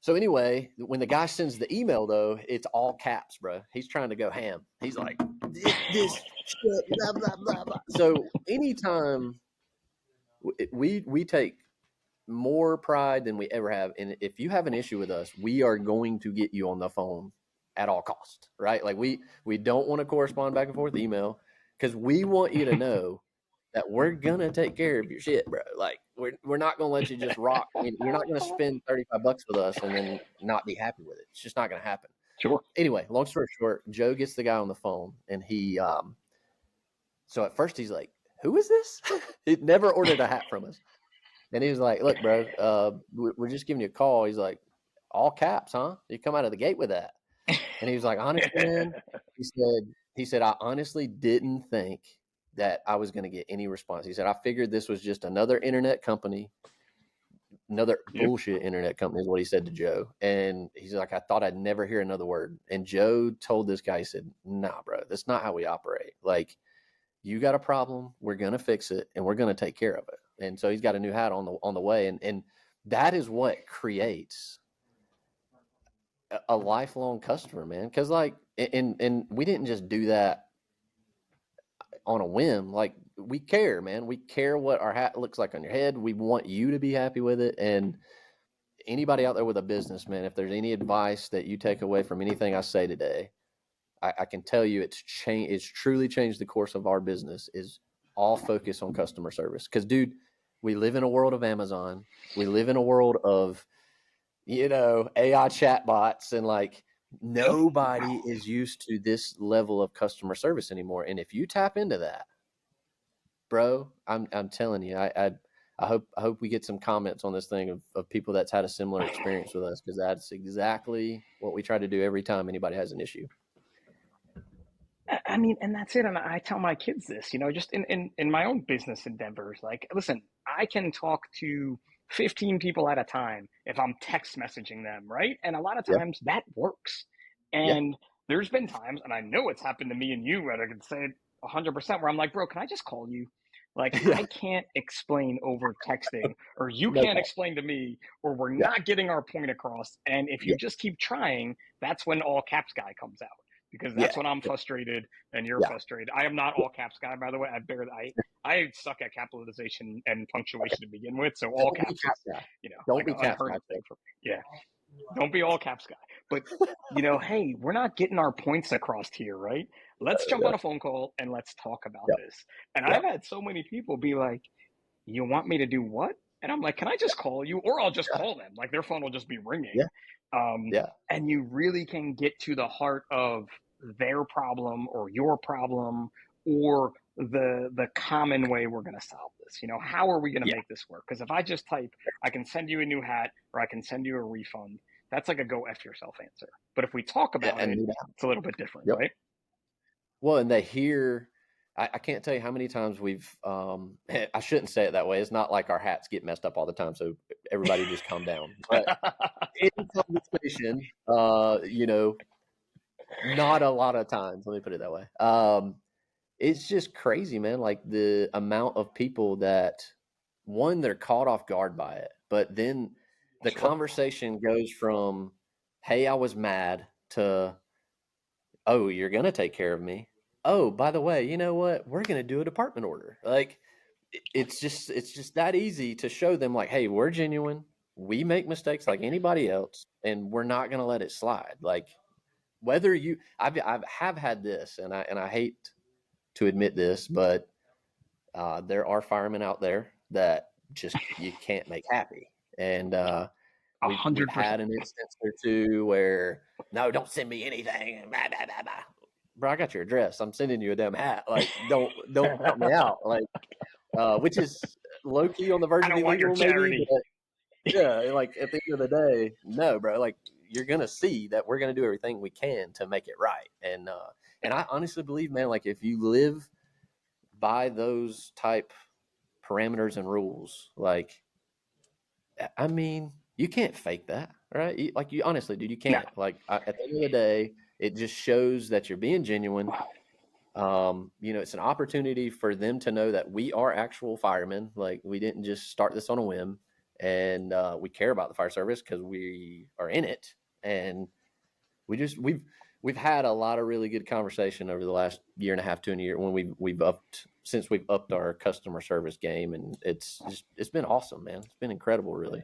So anyway, when the guy sends the email, though, it's all caps, bro. He's trying to go ham. He's like, this shit, blah blah blah blah. So anytime we take more pride than we ever have, and if you have an issue with us, we are going to get you on the phone at all cost, right? Like we don't want to correspond back and forth email because we want you to know that we're gonna take care of your shit, bro. Like we're not gonna let you just rock. You're not gonna spend $35 with us and then not be happy with it. It's just not gonna happen. Sure. Anyway, long story short, Joe gets the guy on the phone, and he so at first he's like, "Who is this?" He'd never ordered a hat from us, and he was like, "Look, bro, we're just giving you a call." He's like, "All caps, huh? You come out of the gate with that?" And he was like, "Honestly, man," he said, "I honestly didn't think that I was going to get any response." He said, "I figured this was just another internet company, another bullshit internet company," is what he said to Joe. And he's like, "I thought I'd never hear another word." And Joe told this guy, he said, "Nah, bro, that's not how we operate. Like, you got a problem, we're going to fix it, and we're going to take care of it." And so he's got a new hat on the way. And that is what creates a lifelong customer, man. Because like, and we didn't just do that on a whim. Like, we care, man. We care what our hat looks like on your head. We want you to be happy with it. And anybody out there with a business, man, if there's any advice that you take away from anything I say today, I can tell you it's truly changed the course of our business, is all focus on customer service. Because, dude, we live in a world of Amazon. We live in a world of, AI chatbots, and like, nobody is used to this level of customer service anymore. And if you tap into that, bro, I'm telling you, I hope we get some comments on this thing of people that's had a similar experience with us, because that's exactly what we try to do every time anybody has an issue. I mean, and that's it. And I tell my kids this, just in my own business endeavors. Like, listen, I can talk to 15 people at a time if I'm text messaging them, right? And a lot of Yeah. times that works. Yeah. And there's been times, and I know it's happened to me and you, and I can say it 100%, where I'm like, bro, can I just call you? Like, Yeah. I can't explain over texting, or you No can't problem. explain to me, or we're Yeah. not getting our point across. And if you Yeah. just keep trying, that's when all caps guy comes out, because Yeah. that's when I'm frustrated and you're Yeah. frustrated. I am not all caps guy, by the way. I suck at capitalization and punctuation to begin with, so all Don't be caps cap is guy. like Don't an be cap unheard guy. of thing for me. Yeah, don't be all caps guy. But hey, we're not getting our points across here, right? Let's jump Yeah. on a phone call and let's talk about Yeah. this. And Yeah. I've had so many people be like, "You want me to do what?" And I'm like, "Can I just call you?" Or I'll just call them. Like, their phone will just be Yeah. ringing. Yeah. And you really can get to the heart of their problem or your problem, or the common way we're going to solve this. How are we going to Yeah. make this work? Because if I just type, I can send you a new hat, or I can send you a refund, that's like a go F yourself answer. But if we talk Yeah. about it, it's a little bit different, Yep. right? Well, and they hear, I can't tell you how many times we've, I shouldn't say it that way. It's not like our hats get messed up all the time. So everybody just calm down. But in conversation, not a lot of times, let me put it that way. It's just crazy, man. Like, the amount of people that, one, they're caught off guard by it, but then the conversation goes from, "Hey, I was mad," to, "Oh, you're going to take care of me. Oh, by the way, you know what? We're going to do a department order." Like, it's just that easy to show them, like, "Hey, we're genuine. We make mistakes like anybody else, and we're not going to let it slide." Like, whether I've had this, and I hate to admit this, but there are firemen out there that just you can't make happy. And we've 100%. had an instance or two where, "No, don't send me anything." Blah, blah, blah, blah. Bro, I got your address. I'm sending you a damn hat. Like, don't help me out. Like, which is low key on the verge I of don't want your illegal, maybe. charity. But yeah, like, at the end of the day, no, bro. Like, you're gonna see that we're gonna do everything we can to make it right. And I honestly believe, man, like, if you live by those type parameters and rules, like, I mean, you can't fake that, right? Like, you honestly, dude, you No. can't. Like, at the end of the day, it just shows that you're being genuine. It's an opportunity for them to know that we are actual firemen. Like, we didn't just start this on a whim, and we care about the fire service because we are in it. And we've had a lot of really good conversation over the last year and a half to a year, when we've upped our customer service game, and it's been awesome, man. It's been incredible, really.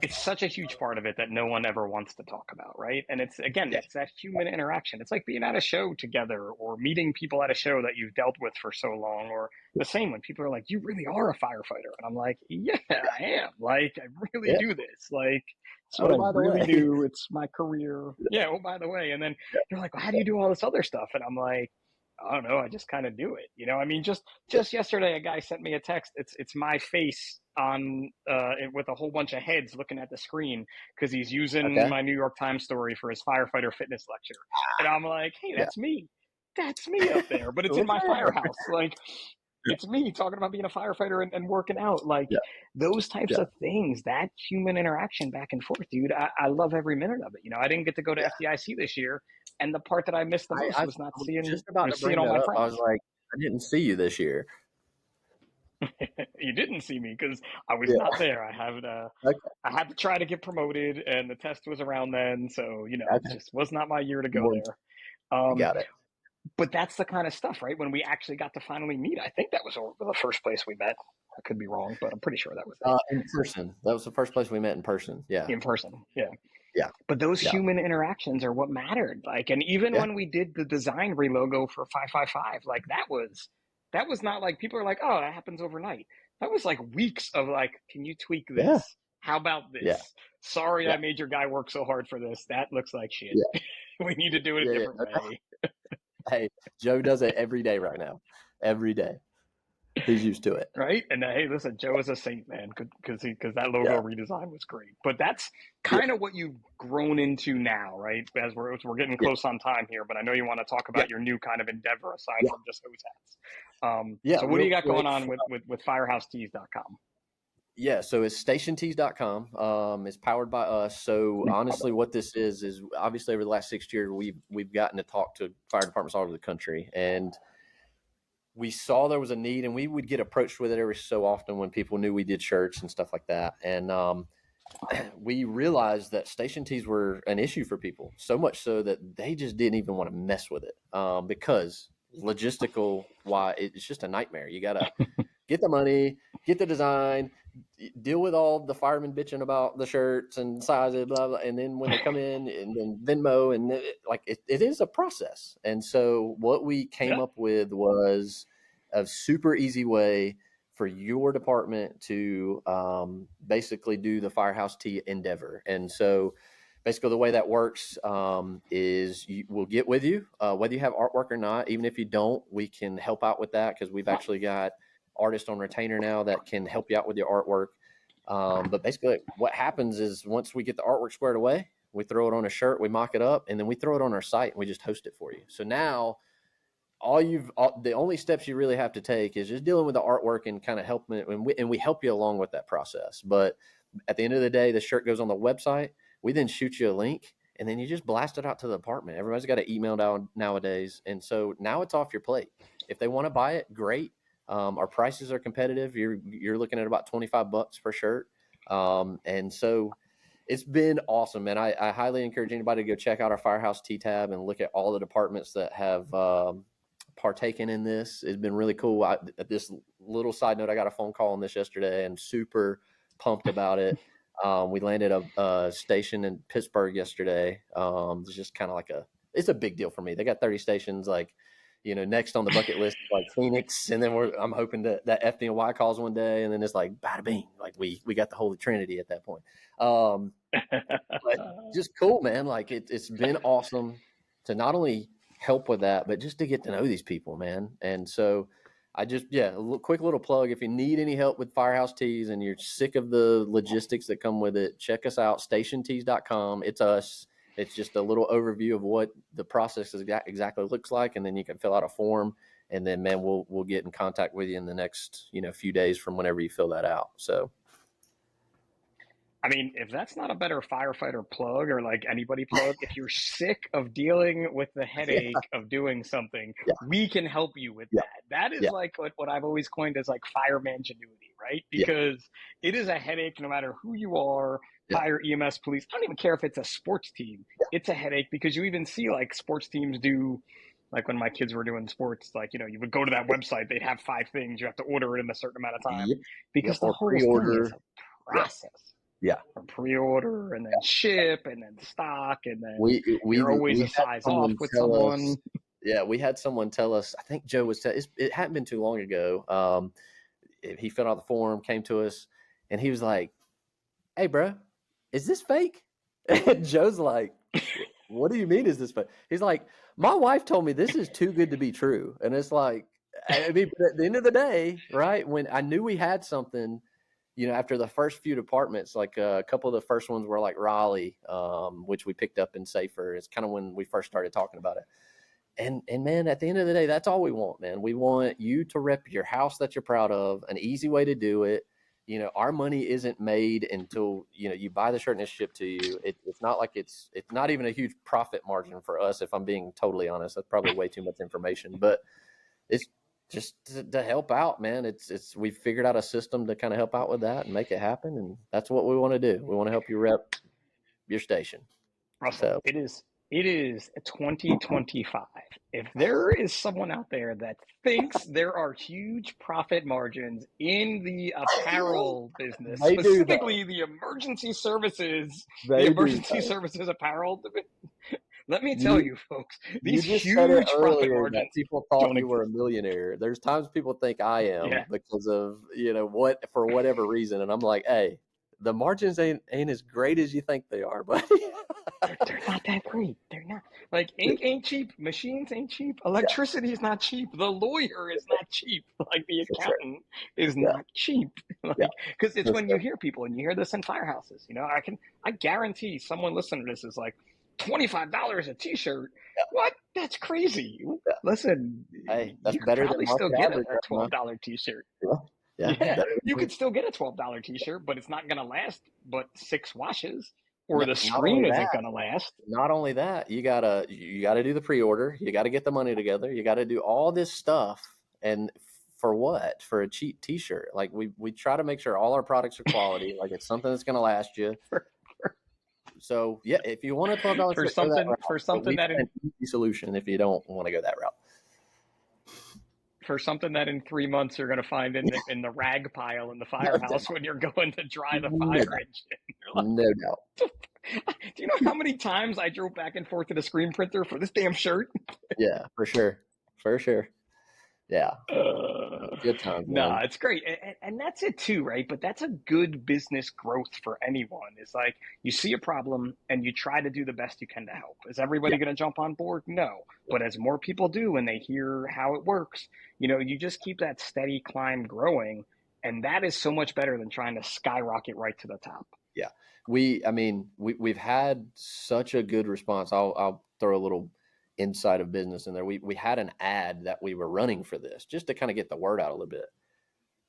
it's such a huge part of it that no one ever wants to talk about, right? And it's, again, Yeah. it's that human interaction. It's like being at a show together or meeting people at a show that you've dealt with for so long, or the same when people are like, you really are a firefighter. And I'm like, yeah, I am. Like, I really Yeah. do this. Like, it's what Oh, I by the really way. do. It's my career. Yeah. Oh, by the way. And then Yeah. you're like, well, how do you do all this other stuff? And I'm like, I don't know. I just kind of do it. I mean, just yesterday, a guy sent me a text. It's my face on with a whole bunch of heads looking at the screen because he's using Okay. my New York Times story for his firefighter fitness lecture, and I'm like, hey, Yeah. that's me up there, but it's in Look my there. firehouse. Like, Yeah. it's me talking about being a firefighter and working out. Like, Yeah. those types Yeah. of things, that human interaction back and forth, dude. I love every minute of it. I didn't get to go to Yeah. FDIC this year, and the part that I missed the most I was not was seeing just about to bring all that my up. I was friends. like, I didn't see you this year. You didn't see me because I was not Yeah. there. Okay. I had to try to get promoted, and the test was around then, so it Okay. just was not my year to go More, there. got it. But that's the kind of stuff, right? When we actually got to finally meet, I think that was the first place we met. I could be wrong, but I'm pretty sure that was it. In person. That was the first place we met in person. Yeah. In person, yeah. Yeah. But those Yeah. human interactions are what mattered. Like, and even Yeah. when we did the design relogo for 555, like that was not like people are like, oh, that happens overnight. That was like weeks of like, can you tweak Yeah. this? How about this? Yeah. Sorry, Yeah. I made your guy work so hard for this. That looks like shit. Yeah. We need to do it a Yeah. different way. Hey, Joe does it every day right now. Every day. He's used to it. Right? And hey, listen, Joe is a saint, man, because that logo Yeah. redesign was great. But that's Yeah. kind of what you've grown into now, right? As we're getting close on time here, but I know you want to talk about your new kind of endeavor aside from just hose hats. Yeah. So what do you got quick, going on with firehousetees.com? Yeah, so it's stationtees.com. It's powered by us. So honestly, what this is obviously over the last 6 years, we've gotten to talk to fire departments all over the country, and we saw there was a need, and we would get approached with it every so often when people knew we did shirts and stuff like that. And we realized that station tees were an issue for people, so much so that they just didn't even want to mess with it because logistical, why it's just a nightmare. You got to get the money, get the design, deal with all the firemen bitching about the shirts and sizes, blah, blah. And then when they come in and then Venmo, and it is a process. And so what we came up with was a super easy way for your department to basically do the Firehouse Tee endeavor. And so basically the way that works is we'll get with you, whether you have artwork or not. Even if you don't, we can help out with that because we've actually got artists on retainer now that can help you out with your artwork. But basically what happens is once we get the artwork squared away, we throw it on a shirt, we mock it up, and then we throw it on our site and we just host it for you. So now the only steps you really have to take is just dealing with the artwork and kind of helping it. And we help you along with that process. But at the end of the day, the shirt goes on the website. We then shoot you a link and then you just blast it out to the department. Everybody's got an email nowadays. And so now it's off your plate. If they want to buy it, great. Our prices are competitive. You're looking at about $25 per shirt. And so it's been awesome, man. I highly encourage anybody to go check out our Firehouse Tee tab and look at all the departments that have partaken in this. It's been really cool. At this little side note, I got a phone call on this yesterday and super pumped about it. We landed a station in Pittsburgh yesterday. It's just kind of it's a big deal for me. They got 30 stations, next on the bucket list, like Phoenix. And then I'm hoping that FDNY calls one day, and then it's like, bada bing, like we got the Holy Trinity at that point. But just cool, man. Like it's been awesome to not only help with that, but just to get to know these people, man. And so a quick little plug. If you need any help with Firehouse Tees and you're sick of the logistics that come with it, check us out, stationtees.com. It's us. It's just a little overview of what the process exactly looks like. And then you can fill out a form, and then, man, we'll get in contact with you in the next, few days from whenever you fill that out. So, I mean, if that's not a better firefighter plug or like anybody plug, if you're sick of dealing with the headache of doing something, we can help you with that. That is like what I've always coined as like fireman ingenuity, right? Because it is a headache no matter who you are, fire, EMS, police. I don't even care if it's a sports team. It's a headache because you even see like sports teams do, like when my kids were doing sports, like, you would go to that website, they'd have 5 things, you have to order it in a certain amount of time because the whole thing is a process. Yeah. or pre-order and then ship and then stock and then We you're always a had size off someone with tell us. someone. Yeah, we had someone tell us. I think Joe was. It hadn't been too long ago. He filled out the form, came to us, and he was like, "Hey, bro, is this fake?" And Joe's like, "What do you mean? Is this fake?" He's like, "My wife told me this is too good to be true," and it's like, I mean, but at the end of the day, right? When I knew we had something, after the first few departments, like a couple of the first ones were like Raleigh, which we picked up in Safer. It's kind of when we first started talking about it. And man, at the end of the day, that's all we want, man. We want you to rep your house that you're proud of, an easy way to do it. Our money isn't made until, you buy the shirt and it's shipped to you. It's not like it's not even a huge profit margin for us. If I'm being totally honest, that's probably way too much information, but it's just to help out, man. We've figured out a system to kind of help out with that and make it happen. And that's what we want to do. We want to help you rep your station. Russell, So it is 2025. If there is someone out there that thinks there are huge profit margins in the apparel business, they do, though. specifically the emergency services apparel division, let me tell you, folks, You these just said it huge profit earlier that margins people thought don't you were a exist. millionaire. There's times people think I am Yeah. because of, for whatever reason. And I'm like, hey, the margins ain't as great as you think they are, buddy. They're not that great. They're not. Like, ink ain't cheap. Machines ain't cheap. Electricity is not cheap. The lawyer is not cheap. Like, the For sure. accountant is Yeah. not cheap. Yeah. Because it's For when sure. you hear people and you hear this in firehouses. I guarantee someone listening to this is like, $25 a t-shirt. Yeah. What? That's crazy. Yeah. Listen, Hey, that's you could better than probably still market get a average right now. $12 t-shirt. Yeah. Yeah, you could still get a $12 t-shirt, but it's not going to last but 6 washes, or the Not only screen isn't that, going to last. not only that, you gotta do the pre-order. You gotta get the money together. You gotta do all this stuff, and for what? For a cheap T-shirt? Like we try to make sure all our products are quality. Like it's something that's gonna last you. So yeah, if you want a $12 for shirt, go that something route. for But something we that got in an easy solution if you don't want to go that route. for something that in 3 months you're going to find in the rag pile in the firehouse when you're going to dry the No fire doubt. engine. No doubt. Do you know how many times I drove back and forth to the screen printer for this damn shirt? Yeah, for sure. For sure. Yeah. Good times, Nah, man. it's great. And that's it too, right? But that's a good business growth for anyone. It's like you see a problem and you try to do the best you can to help. Is everybody Yeah. going to jump on board? No. But as more people do and they hear how it works, you just keep that steady climb growing. And that is so much better than trying to skyrocket right to the top. Yeah. We've had such a good response. I'll throw a little inside of business in there. We had an ad that we were running for this just to kind of get the word out a little bit.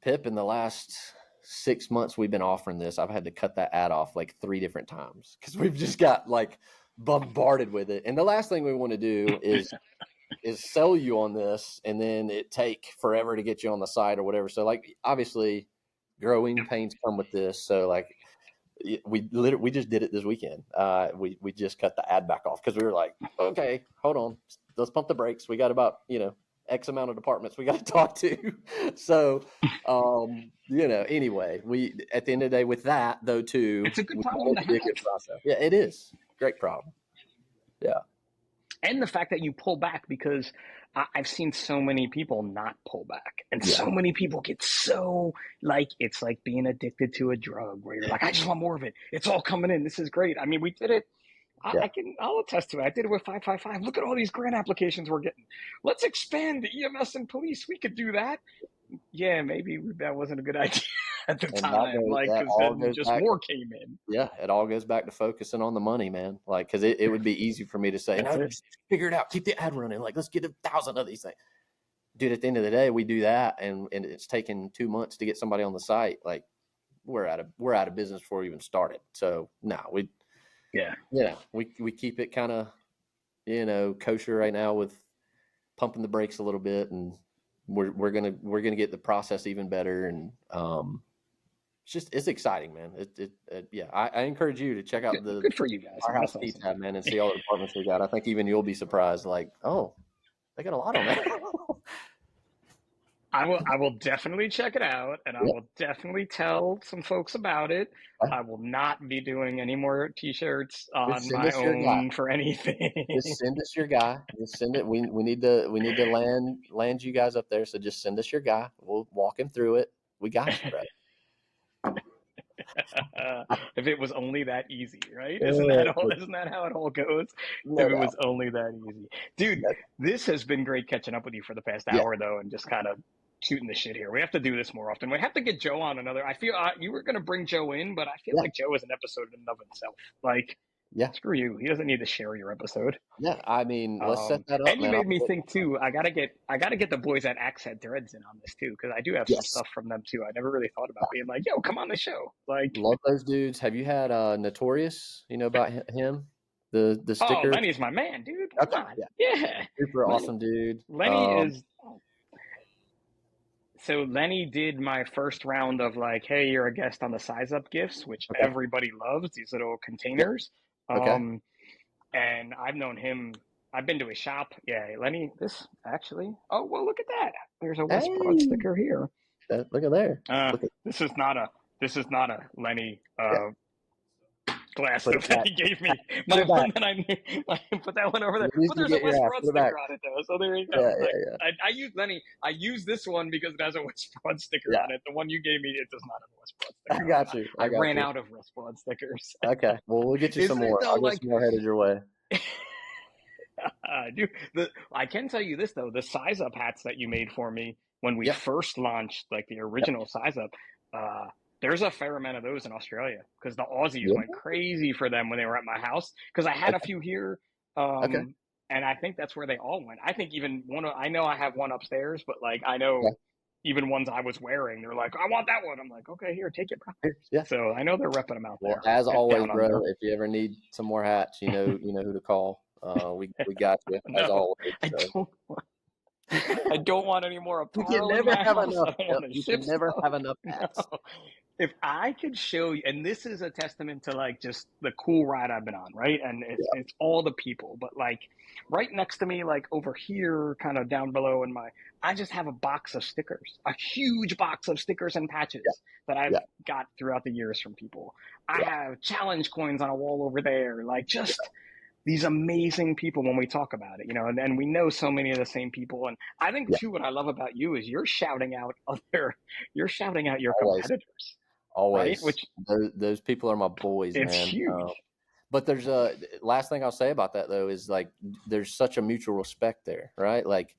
Pip, in the last 6 months we've been offering this, I've had to cut that ad off like 3 different times because we've just got like bombarded with it. And the last thing we want to do is sell you on this and then it take forever to get you on the site or whatever. So like obviously growing pains come with this. So like we just did it this weekend. We just cut the ad back off because we were like, okay, hold on, let's pump the brakes. We got about X amount of departments we got to talk to. So anyway, we at the end of the day with that though too, It's a good we problem want to it to be a have. good process. Yeah, it is great problem. Yeah. And the fact that you pull back, because I've seen so many people not pull back, and so many people get so like it's like being addicted to a drug where you're like, I just want more of it. It's all coming in. This is great. I mean, we did it. I'll attest to it. I did it with 555. Look at all these grant applications we're getting. Let's expand the EMS and police. We could do that. Yeah, maybe that wasn't a good idea at the time. Because then just more came in. Yeah, it all goes back to focusing on the money, man. Like, because it would be easy for me to say, no, just figure it out. Keep the ad running. Like, let's get 1,000 of these things. Dude, at the end of the day, we do that, and it's taken 2 months to get somebody on the site. Like, we're out of business before we even started. So, no, we keep it kind of, kosher right now with pumping the brakes a little bit, and we're gonna get the process even better, and it's exciting, man. I encourage you to check out good for you guys. our house awesome. Tab, man, and see all the departments we got. I think even you'll be surprised. Like, oh, they got a lot on that. I will definitely check it out, and I Yep. will definitely tell some folks about it. Uh, I will not be doing any more t-shirts Just on send my us your guy. own for anything. Just send us your guy. Just send it. We need to land you guys up there. So just send us your guy. We'll walk him through it. We got you, bro. If it was only that easy, right? Uh, Isn't that how it all goes? no If it doubt. was only that easy. Dude, No, this has been great catching up with you for the past yeah. hour though, and just kind of shooting the shit here. We have to do this more often. We have to get Joe on another. I feel you were going to bring Joe in, but I feel Yeah. like Joe is an episode in and of itself. Like, Yeah. screw you. He doesn't need to share your episode. Yeah. I mean, let's set that up, And you man. made me think too. I gotta get the boys at Axe Head Threads in on this too, because I do have some Yes. stuff from them too. I never really thought about being like, yo, come on the show. Like, Love those dudes. Have you had Notorious? You know about him? The oh, sticker? Lenny's my man, dude. Come Okay. on. Yeah. Yeah. Super awesome dude. Lenny is. So Lenny did my first round of like, hey, you're a guest on the Size Up gifts, which Okay. everybody loves, these little containers. Yep. Okay. And I've known him. I've been to his shop. Yeah, Lenny, this actually. Oh, well, look at that. There's a West Broad sticker here. Look at there. This is not a Lenny glass that he gave me. My one that I put that one over there. But there's a West Broad sticker on it though, so there you go. Yeah. I use Lenny. I use this one because it has a West Broad sticker on it. The one you gave me, it does not have a West Broad sticker. I got you. I ran out of West Broad stickers. Okay. Well, we'll get you some more. I'll get some more headed your way. Dude, I can tell you this though, the Size Up hats that you made for me when we first launched, like the original Size Up, there's a fair amount of those in Australia because the Aussies went crazy for them when they were at my house. Because I had a few here, and I think that's where they all went. I think even I know I have one upstairs, but like I know even ones I was wearing, they're like, I want that one. I'm like, okay, here, take it, bro. Yeah. So I know they're repping them out there. As always, bro, if you ever need some more hats, you know who to call. We got you as always. So. I don't want any more apparel. You can never have enough. You can never have enough hats. No. If I could show you, and this is a testament to like just the cool ride I've been on, right? And it's all the people, but like right next to me, like over here, kind of down below I just have a box of stickers, a huge box of stickers and patches that I've got throughout the years from people. I have challenge coins on a wall over there, like just these amazing people when we talk about it, and we know so many of the same people. And I think too, what I love about you is you're shouting out your competitors. Always. Right? Which those people are my boys, it's man. Huge. But there's last thing I'll say about that though, is like, there's such a mutual respect there, right? Like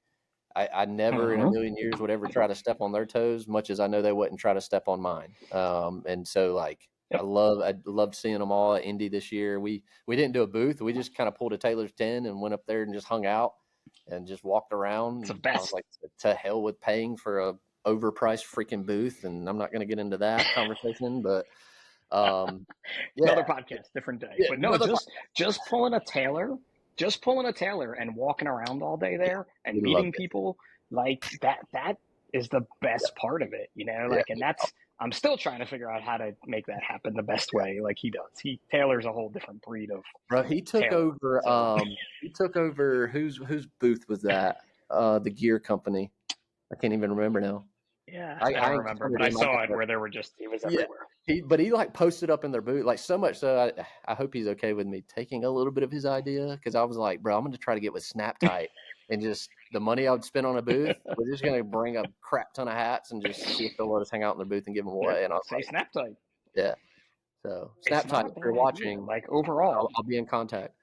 I never in a million years would ever try to step on their toes, much as I know they wouldn't try to step on mine. And so like, I loved seeing them all at Indy this year. We didn't do a booth. We just kind of pulled a Taylor's 10 and went up there and just hung out and just walked around. It's the best. I was like, to hell with paying for a overpriced freaking booth. And I'm not going to get into that conversation, but another podcast, different day. But no, just pulling a Taylor and walking around all day there and meeting people like that is the best part of it, and that's, I'm still trying to figure out how to make that happen the best way, like he does. Taylor's a whole different breed of. Bro, he took over. He took over. Whose booth was that? The gear company. I can't even remember now. Yeah, I don't remember, but I saw it where there were he was everywhere. But he like posted up in their booth, like so much so I hope he's okay with me taking a little bit of his idea, because I was like, bro, I'm going to try to get with Snap Tight and just the money I would spend on a booth, we're just going to bring a crap ton of hats and just see if they'll let us hang out in their booth and give them away. And I'll say Snap Tight. Yeah. So Snap Tight, if you're watching, like overall, I'll be in contact.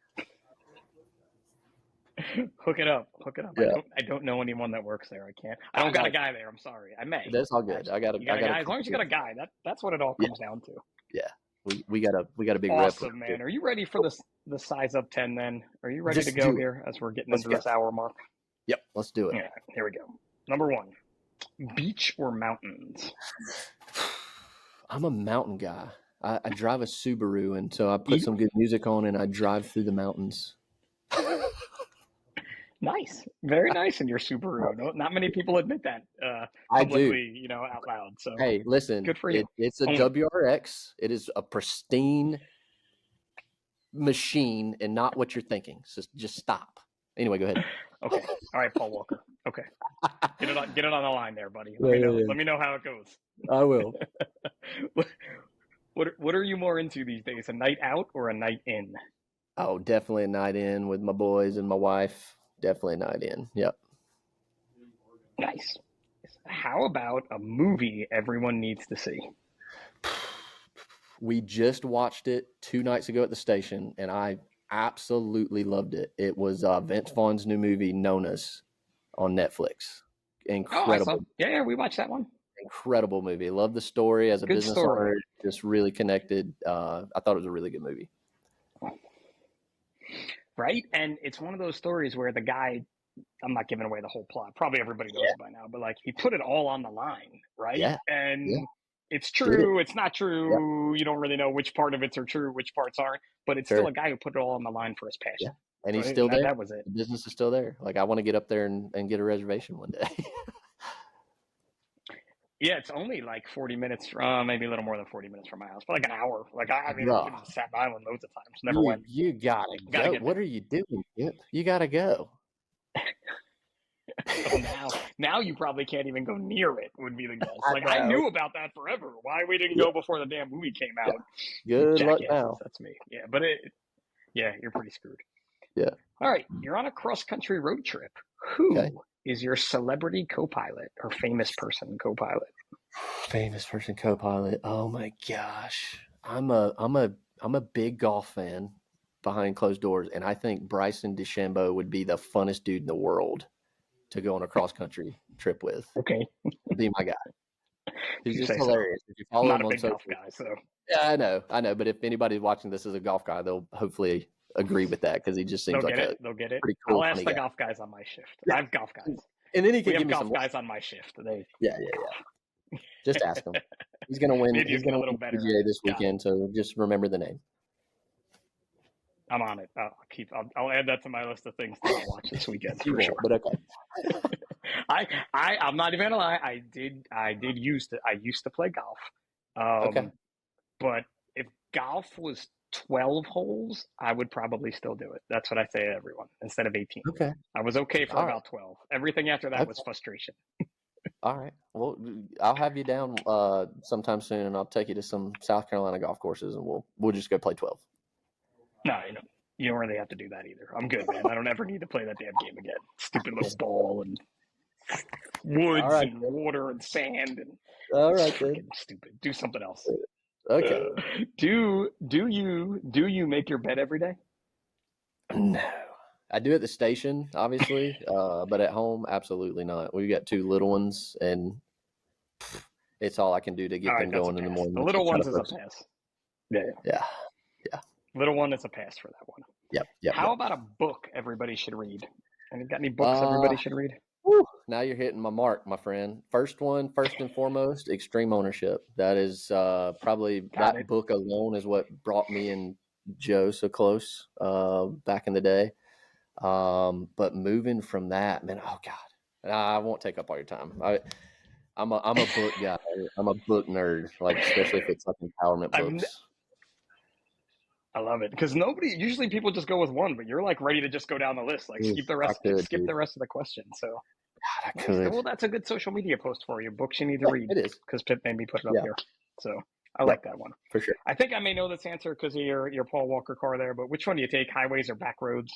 Hook it up. Yeah. I don't know anyone that works there. I don't got a guy there. I'm sorry. I may. That's all good. I got a guy. As long as you got a guy, that's what it all comes down to. Yeah. We got a big awesome, man. Are you ready for the Size Up 10 then? Are you ready to go here as we're getting into this hour mark? Yep, let's do it. Yeah, here we go. Number 1, beach or mountains? I'm a mountain guy. I drive a Subaru, and so I put some good music on and I drive through the mountains. Nice. Very nice in your Subaru. Not many people admit that publicly, out loud. So hey, listen, good for you. It's a WRX. It is a pristine machine and not what you're thinking. So just stop. Anyway, go ahead. Okay. All right, Paul Walker. Okay. Get it on the line there, buddy. Let me know. Let me know how it goes. I will. What are you more into these days? A night out or a night in? Oh, definitely a night in with my boys and my wife. Definitely a night in. Yep. Nice. How about a movie everyone needs to see? We just watched it 2 nights ago at the station, and I absolutely loved it. It was Vince Vaughn's new movie, Nona's, on Netflix. Incredible. Oh, yeah, we watched that one. Incredible movie. Love the story. As a Good business story. owner, just really connected. I thought it was a really good movie. Right? And it's one of those stories where the guy, I'm not giving away the whole plot. Probably everybody knows it by now, but like he put it all on the line, right? Yeah. And it's true, it's not true. Yeah. You don't really know which part of it's are true, which parts aren't, but it's still a guy who put it all on the line for his passion. Yeah. And he's still there. That was it. The business is still there. Like, I want to get up there and get a reservation one day. Yeah, it's only like 40 minutes from, maybe a little more than 40 minutes from my house, but like an hour. Like, I've been to Staten Island loads of times. Never went. You gotta go. What are you doing, Pip? You gotta go. now you probably can't even go near it, would be the guess. Like, I knew about that forever. Why we didn't go before the damn movie came out. Good luck now. That's me. Yeah, but you're pretty screwed. Yeah. All right, you're on a cross-country road trip. Who is your celebrity co-pilot or famous person co-pilot? Famous person co-pilot. Oh my gosh. I'm a big golf fan behind closed doors, and I think Bryson DeChambeau would be the funnest dude in the world to go on a cross-country trip with. Okay. Be my guy. He's just hilarious. So. If you follow him on social, golf guy, so yeah, I know. But if anybody's watching this as a golf guy, they'll hopefully agree with that because he just seems like they'll get it. Pretty cool. I'll ask the golf guys on my shift. I have golf guys, and then he can give me golf guys on my shift. Yeah. Just ask him. He's gonna win. Maybe he's gonna win the PGA this weekend. So just remember the name. I'm on it. I'll add that to my list of things to watch this weekend for sure. But okay. I'm not even gonna lie. I used to play golf. Okay. But if golf was 12 holes, I would probably still do it. That's what I say to everyone instead of 18. Okay. I was okay for about 12. Everything after that was frustration. All right. Well, I'll have you down sometime soon, and I'll take you to some South Carolina golf courses, and we'll just go play 12. No, you don't really have to do that either. I'm good, man. I don't ever need to play that damn game again. Stupid little ball and woods and water and sand and all right, stupid. Do something else. Okay. Do you make your bed every day? No. I do at the station, obviously, but at home, absolutely not. We've got 2 little ones, and it's all I can do to get them going in the morning. The little ones is a pass. Yeah. Little one is a pass for that one. Yep. How about a book everybody should read? Have you got any books everybody should read? Now you're hitting my mark, my friend. First and foremost, Extreme Ownership. That is probably book alone is what brought me and Joe so close back in the day. But moving from that, man, oh God, I won't take up all your time. I'm a book guy. I'm a book nerd, like especially if it's like empowerment books. I love it because usually people just go with one, but you're like ready to just go down the list, like skip the rest of the question. So God, I could. Well, that's a good social media post for you. Books you need to read. It is because Pip made me put it up here. So I like that one for sure. I think I may know this answer because of your Paul Walker car there. But which one do you take, highways or back roads?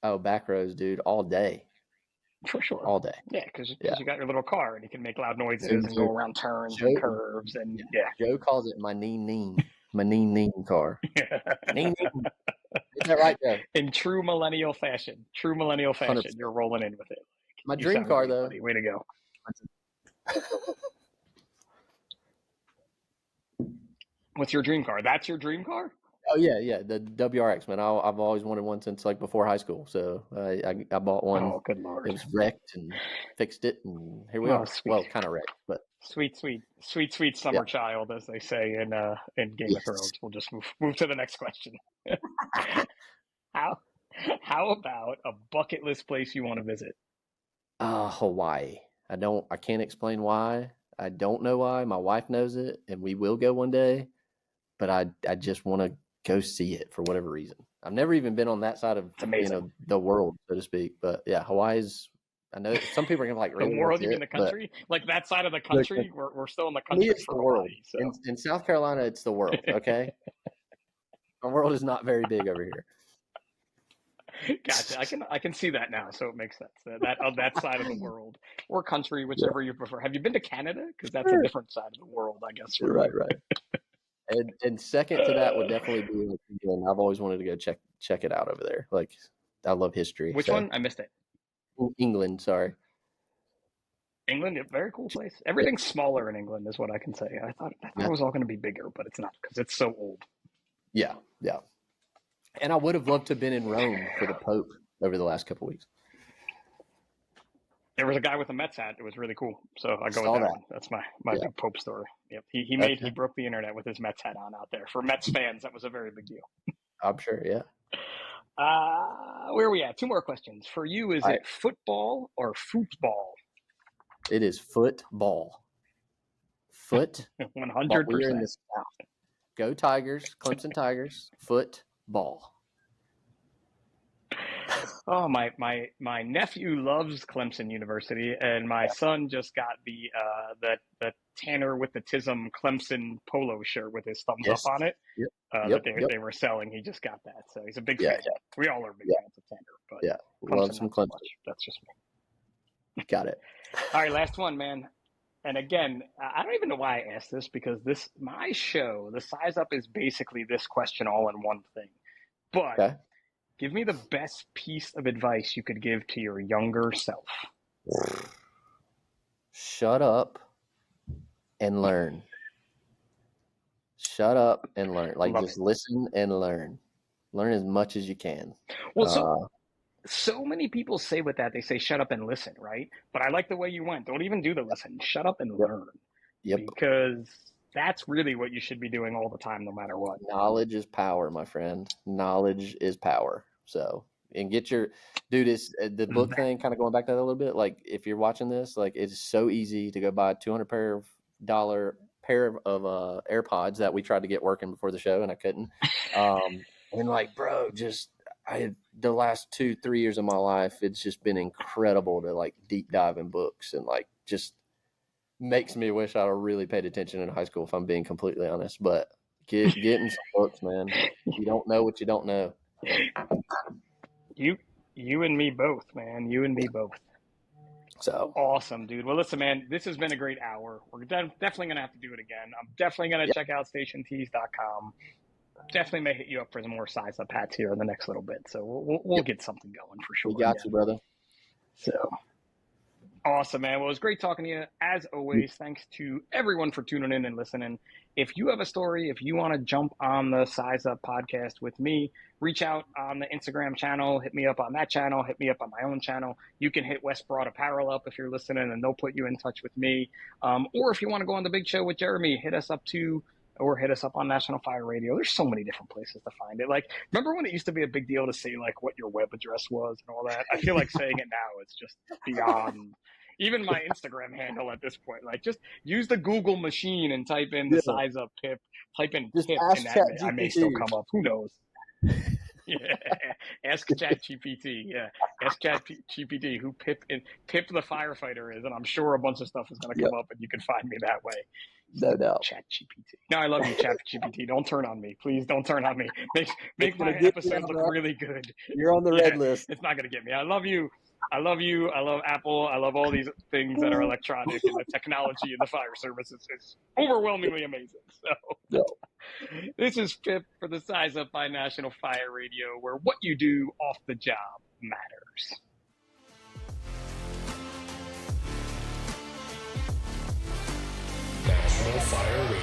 Oh, back roads, dude, all day. For sure. All day. Yeah, because you got your little car and you can make loud noises and go around turns and curves and Joe calls it my neen. My neen car. Neen. Is that right, Joe? In true millennial fashion. 100%. You're rolling in with it. My dream car, though. Buddy. Way to go. What's your dream car? That's your dream car? Oh yeah, the WRX, man. I've always wanted one since like before high school. So I bought one. Oh, good Lord! It was wrecked and fixed it, and here we are. Sweet. Well, kind of wrecked, but sweet summer child, as they say in Game of Thrones. We'll just move to the next question. How about a bucket list place you want to visit? Hawaii. I can't explain why. I don't know why. My wife knows it, and we will go one day. But I just want to go see it for whatever reason. I've never even been on that side of, the world, so to speak. But yeah, Hawaii's, I know some people are going to like, really? The world, you mean the country? Like that side of the country? We're still in the country for the world. Hawaii, so. In South Carolina, it's the world, okay? The world is not very big over here. Gotcha. I can see that now, so it makes sense. That side of the world or country, whichever you prefer. Have you been to Canada? Because that's a different side of the world, I guess. Right. And second to that would definitely be England. I've always wanted to go check it out over there. Like, I love history. Which one? I missed it. England, sorry. England, a very cool place. Everything's smaller in England, is what I can say. I thought it was all going to be bigger, but it's not because it's so old. Yeah. And I would have loved to have been in Rome for the Pope over the last couple of weeks. There was a guy with a Mets hat. It was really cool. So I go with that one. That's my big Pope story. Yep. He broke the internet with his Mets hat on out there. For Mets fans, that was a very big deal. I'm sure, yeah. Where are we at? 2 more questions. For you, is it football or football? It is football. 100%. We're in the South. Go Tigers, Clemson Tigers, football. Oh, my nephew loves Clemson University, and my son just got the Tanner with the Tism Clemson polo shirt with his thumbs up on it. That they were selling. He just got that, so he's a big fan. We all are big fans of Tanner, but love some Clemson. That's just me. Got it. All right, last one, man. And again, I don't even know why I asked this, because my show, the Size Up, is basically this question all in one thing. But give me the best piece of advice you could give to your younger self. Shut up and learn. Shut up and learn. Like, just listen and learn. Learn as much as you can. Well, so many people say with that, they say, shut up and listen, right? But I like the way you went. Don't even do the listen. Shut up and learn. Because that's really what you should be doing all the time, no matter what. Knowledge is power, my friend. Knowledge is power. So, and get your, dude, it's the book thing, kind of going back to that a little bit. Like, if you're watching this, like, it's so easy to go buy a $200 pair of AirPods that we tried to get working before the show, and I couldn't. And like, bro, the last 2-3 years of my life, it's just been incredible to like deep dive in books, and like just makes me wish I'd really paid attention in high school, if I'm being completely honest. But getting some books, man. You don't know what you don't know. You and me both, man. You and me both. So awesome, dude. Well, listen, man, this has been a great hour. We're definitely going to have to do it again. I'm definitely going to check out stationtees.com. Definitely may hit you up for some more Size Up hats here in the next little bit. So we'll get something going for sure. We got you, brother. So awesome, man. Well, it was great talking to you. As always, thanks to everyone for tuning in and listening. If you have a story, if you want to jump on the Size Up podcast with me, reach out on the Instagram channel, hit me up on that channel, hit me up on my own channel. You can hit West Broad Apparel up if you're listening, and they'll put you in touch with me. Or if you want to go on the big show with Jeremy, hit us up too. Or hit us up on National Fire Radio. There's so many different places to find it. Like, remember when it used to be a big deal to say like what your web address was and all that? I feel like saying it now is just beyond. Even my Instagram handle at this point, like, just use the Google machine and type in the Size Up Pip. Type in just Pip, and I may still come up. Who knows? Yeah, ask ChatGPT. Yeah, ask ChatGPT who Pip the firefighter is, and I'm sure a bunch of stuff is going to come up, and you can find me that way. No doubt. ChatGPT. No, I love you, ChatGPT. Don't turn on me, please. Don't turn on me. Make my episodes look really good. You're on the red list. It's not going to get me. I love you. I love you. I love Apple. I love all these things that are electronic, and the technology in the fire services is overwhelmingly amazing. So, This is Pip for the Size Up by National Fire Radio, where what you do off the job matters. National Fire Radio.